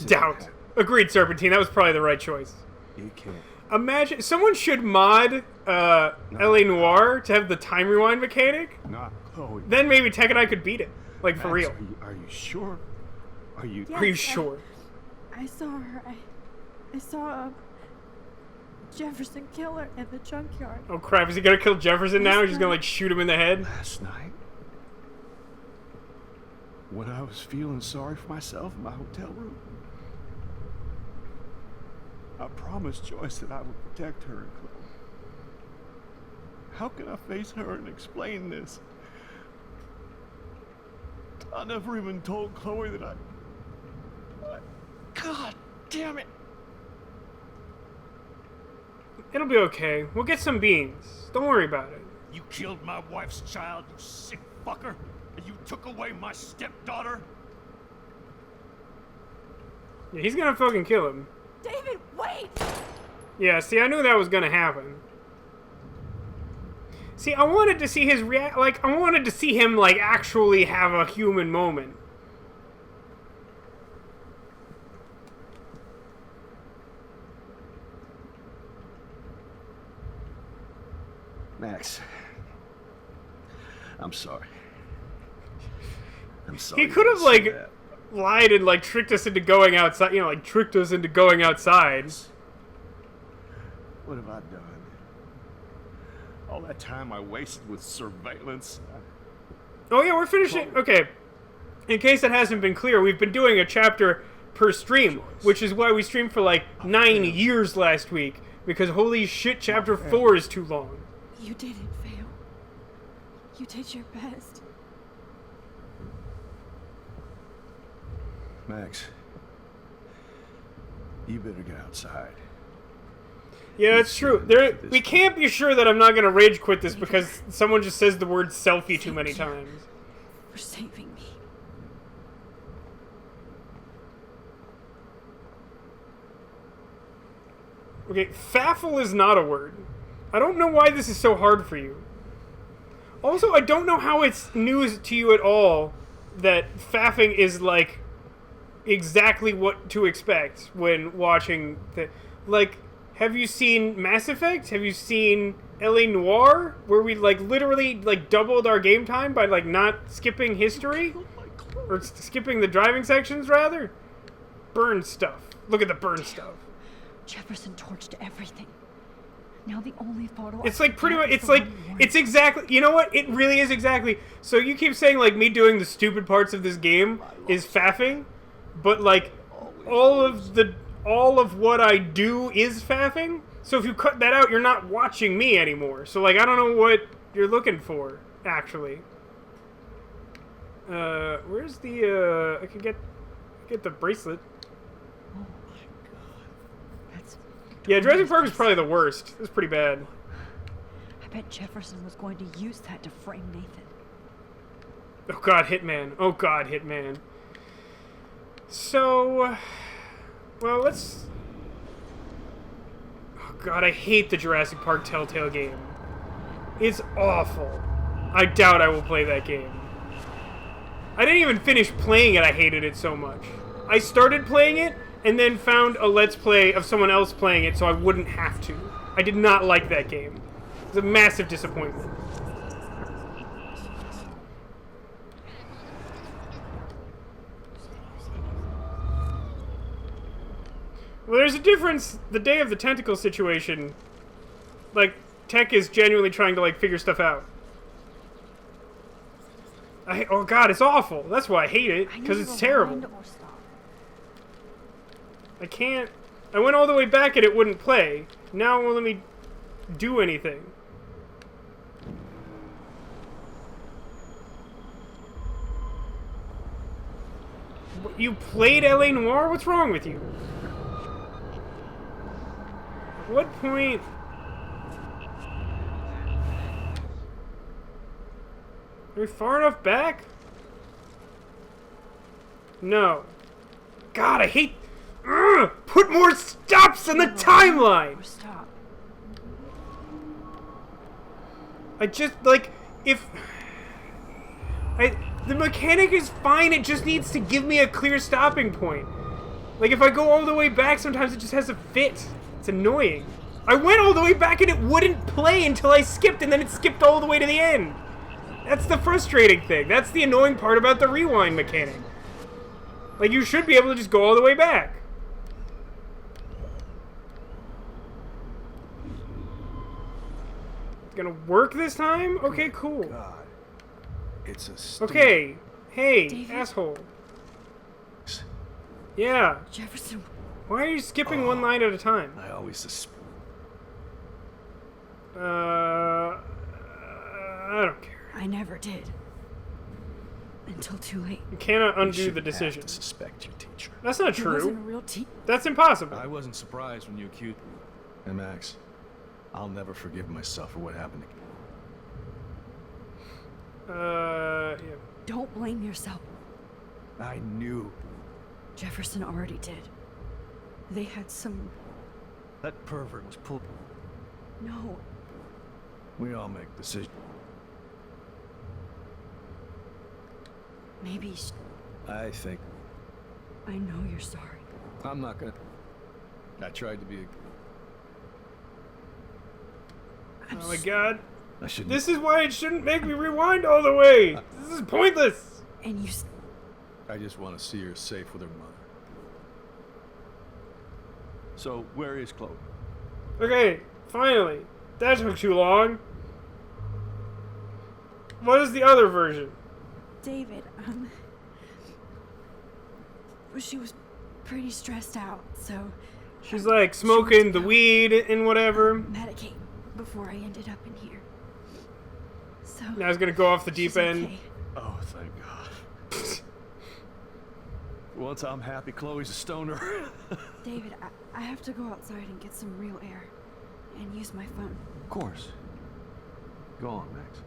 Doubt. Agreed, Serpentine. That was probably the right choice. You can't. Imagine someone should mod L.A. Noire to have the time rewind mechanic. Not Chloe. Then maybe Tech and I could beat it, like Max, for real. Are you sure? Are you? Yes, Are you sure? I saw her. I saw a Jefferson killer in the junkyard. Oh crap! Is he gonna kill Jefferson now? He's just gonna like shoot him in the head. Last night, when I was feeling sorry for myself in my hotel room, I promised Joyce that I would protect her and Chloe. How can I face her and explain this? I never even told Chloe that I... God damn it! It'll be okay. We'll get some beans. Don't worry about it. You killed my wife's child, you sick fucker, and you took away my stepdaughter? Yeah, he's gonna fucking kill him. David, wait! Yeah, see, I knew that was gonna happen. See, I wanted to see his I wanted to see him, like, actually have a human moment. Max, I'm sorry. I'm sorry. He could have, like, lied and, like, tricked us into going outside. You know, like, tricked us into going outside. What have I done? All that time I wasted with surveillance. Oh, yeah, we're finishing. Okay. In case that hasn't been clear, we've been doing a chapter per stream, which is why we streamed for, like, 9 years last week. Because, holy shit, chapter 4 is too long. You didn't fail. You did your best. Max, you better get outside. Yeah, it's true. We can't be sure that I'm not going to rage quit this because someone just says the word selfie too many times. For saving me. Okay, faffle is not a word. I don't know why this is so hard for you. Also, I don't know how it's news to you at all that faffing is, like, exactly what to expect when watching the... Like, have you seen Mass Effect? Have you seen L.A. Noire? Where we, like, literally, like, doubled our game time by, like, not skipping history? Or skipping the driving sections, rather? Burn stuff. Look at the burn stuff. Jefferson torched everything. Now the only photo... It's like pretty much... It's like... It's exactly... You know what? It really is exactly... So you keep saying, like, me doing the stupid parts of this game is faffing, but, like, all of what I do is faffing. So if you cut that out, you're not watching me anymore. So, like, I don't know what you're looking for, actually. Where's the, I can get the bracelet. Oh my god. That's... Yeah, Jurassic Park is probably the worst. It's pretty bad. I bet Jefferson was going to use that to frame Nathan. Oh god, Hitman. Oh god, Hitman. So... Well, let's... Oh god, I hate the Jurassic Park Telltale game. It's awful. I doubt I will play that game. I didn't even finish playing it, I hated it so much. I started playing it, and then found a Let's Play of someone else playing it so I wouldn't have to. I did not like that game. It was a massive disappointment. Well, there's a difference. The Day of the Tentacle situation, like, Tech is genuinely trying to, like, figure stuff out. Oh god, it's awful. That's why I hate it, because it's terrible. I can't... I went all the way back and it wouldn't play. Now it won't let me do anything. You played L.A. Noire? What's wrong with you? At what point... Are we far enough back? No. God, I hate... Ugh, put more stops in the timeline! Stop. I just, like, if... the mechanic is fine, it just needs to give me a clear stopping point. Like, if I go all the way back, sometimes it just has a fit. It's annoying. I went all the way back and it wouldn't play until I skipped, and then it skipped all the way to the end. That's the frustrating thing. That's the annoying part about the rewind mechanic. Like, you should be able to just go all the way back. It's gonna work this time? Okay, cool. God. It's a okay. Hey, David? asshole. Yeah. Jefferson. Why are you skipping one line at a time? I always suspect. I don't care. I never did. Until too late. You cannot undo the decision. To suspect your teacher. That's not He true. wasn't a real That's impossible. I wasn't surprised when you accused me. And Max, I'll never forgive myself for what happened to yeah. Don't blame yourself. I knew. Jefferson already did. They had some... That pervert was pulled. No. We all make decisions. Maybe... I think... I know you're sorry. I'm not gonna... I tried to be Oh my god. I shouldn't... This is why it shouldn't make me rewind all the way. This is pointless. And you... I just want to see her safe with her mother. So, where is Chloe? Okay, finally. That took too long. What is the other version? David, she was pretty stressed out, so... She's like smoking the weed and whatever. Medicate before I ended up in here. So... Now I was gonna go off the deep end. Okay. Oh, thank God. Once I'm happy, Chloe's a stoner. David, I have to go outside and get some real air. And use my phone. Of course. Go on, Max.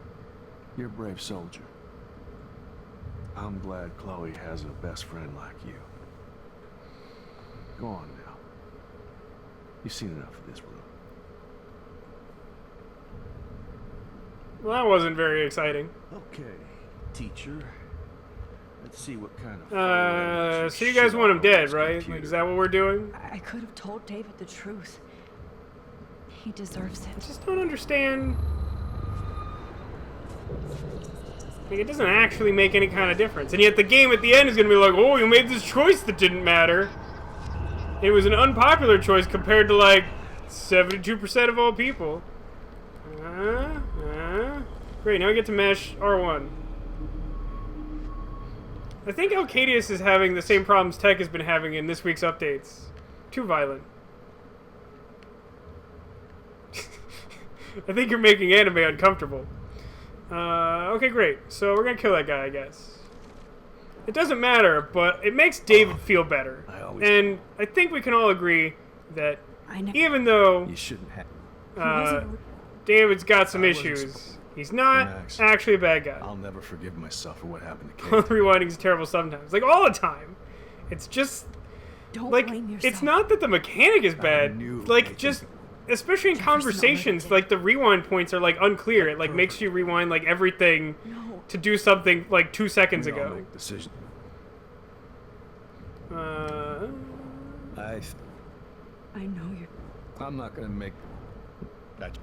You're a brave soldier. I'm glad Chloe has a best friend like you. Go on now. You've seen enough of this room. Well, that wasn't very exciting. Okay, teacher. Let's see what kind of... So you guys want him dead, right? Like, is that what we're doing? I could have told David the truth. He deserves it. I just don't understand. Like, it doesn't actually make any kind of difference. And yet the game at the end is going to be like, oh, you made this choice that didn't matter. It was an unpopular choice compared to, like, 72% of all people. Great, now I get to mash R1. I think Alcadius is having the same problems Tech has been having in this week's updates. Too violent. I think you're making anime uncomfortable. Okay, great. So we're gonna kill that guy, I guess. It doesn't matter, but it makes David feel better. And I think we can all agree that even though you shouldn't have. David's got some issues, he's not actually a bad guy. I'll never forgive myself for what happened to Kate. Rewinding's terrible sometimes. Like, all the time. It's just... Don't like, blame yourself. it's not that the mechanic is bad. Like, just... especially in conversations, like the rewind points are like unclear. It like makes you rewind like everything to do something like 2 seconds ago. Make decision. I know you're... I'm not gonna make that.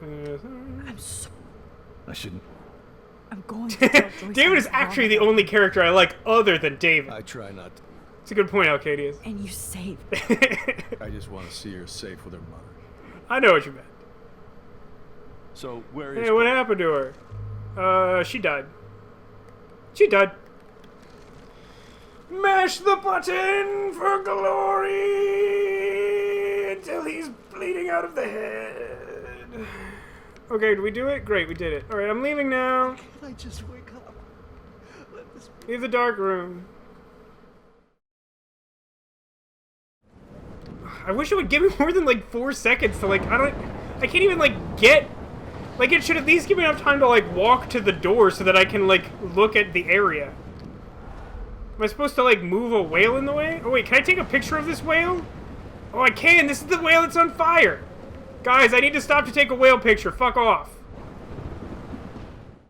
I'm so... I shouldn't. I'm going to tell Joyce David is actually the only character I like other than David. I try not to. It's a good point, Alcadius. And you saved. I just want to see her safe with her mother. I know what you meant. So where is? Hey, what happened to her? She died. She died. Mash the button for glory until he's bleeding out of the head. Okay, did we do it? Great, we did it. Alright, I'm leaving now. Can I just wake up? Let this be. Leave the dark room. I wish it would give me more than like 4 seconds to like, I can't even like get, like it should at least give me enough time to like walk to the door so that I can like look at the area. Am I supposed to like move a whale in the way? Oh wait, can I take a picture of this whale? Oh, I can. This is the whale that's on fire. Guys, I need to stop to take a whale picture. Fuck off.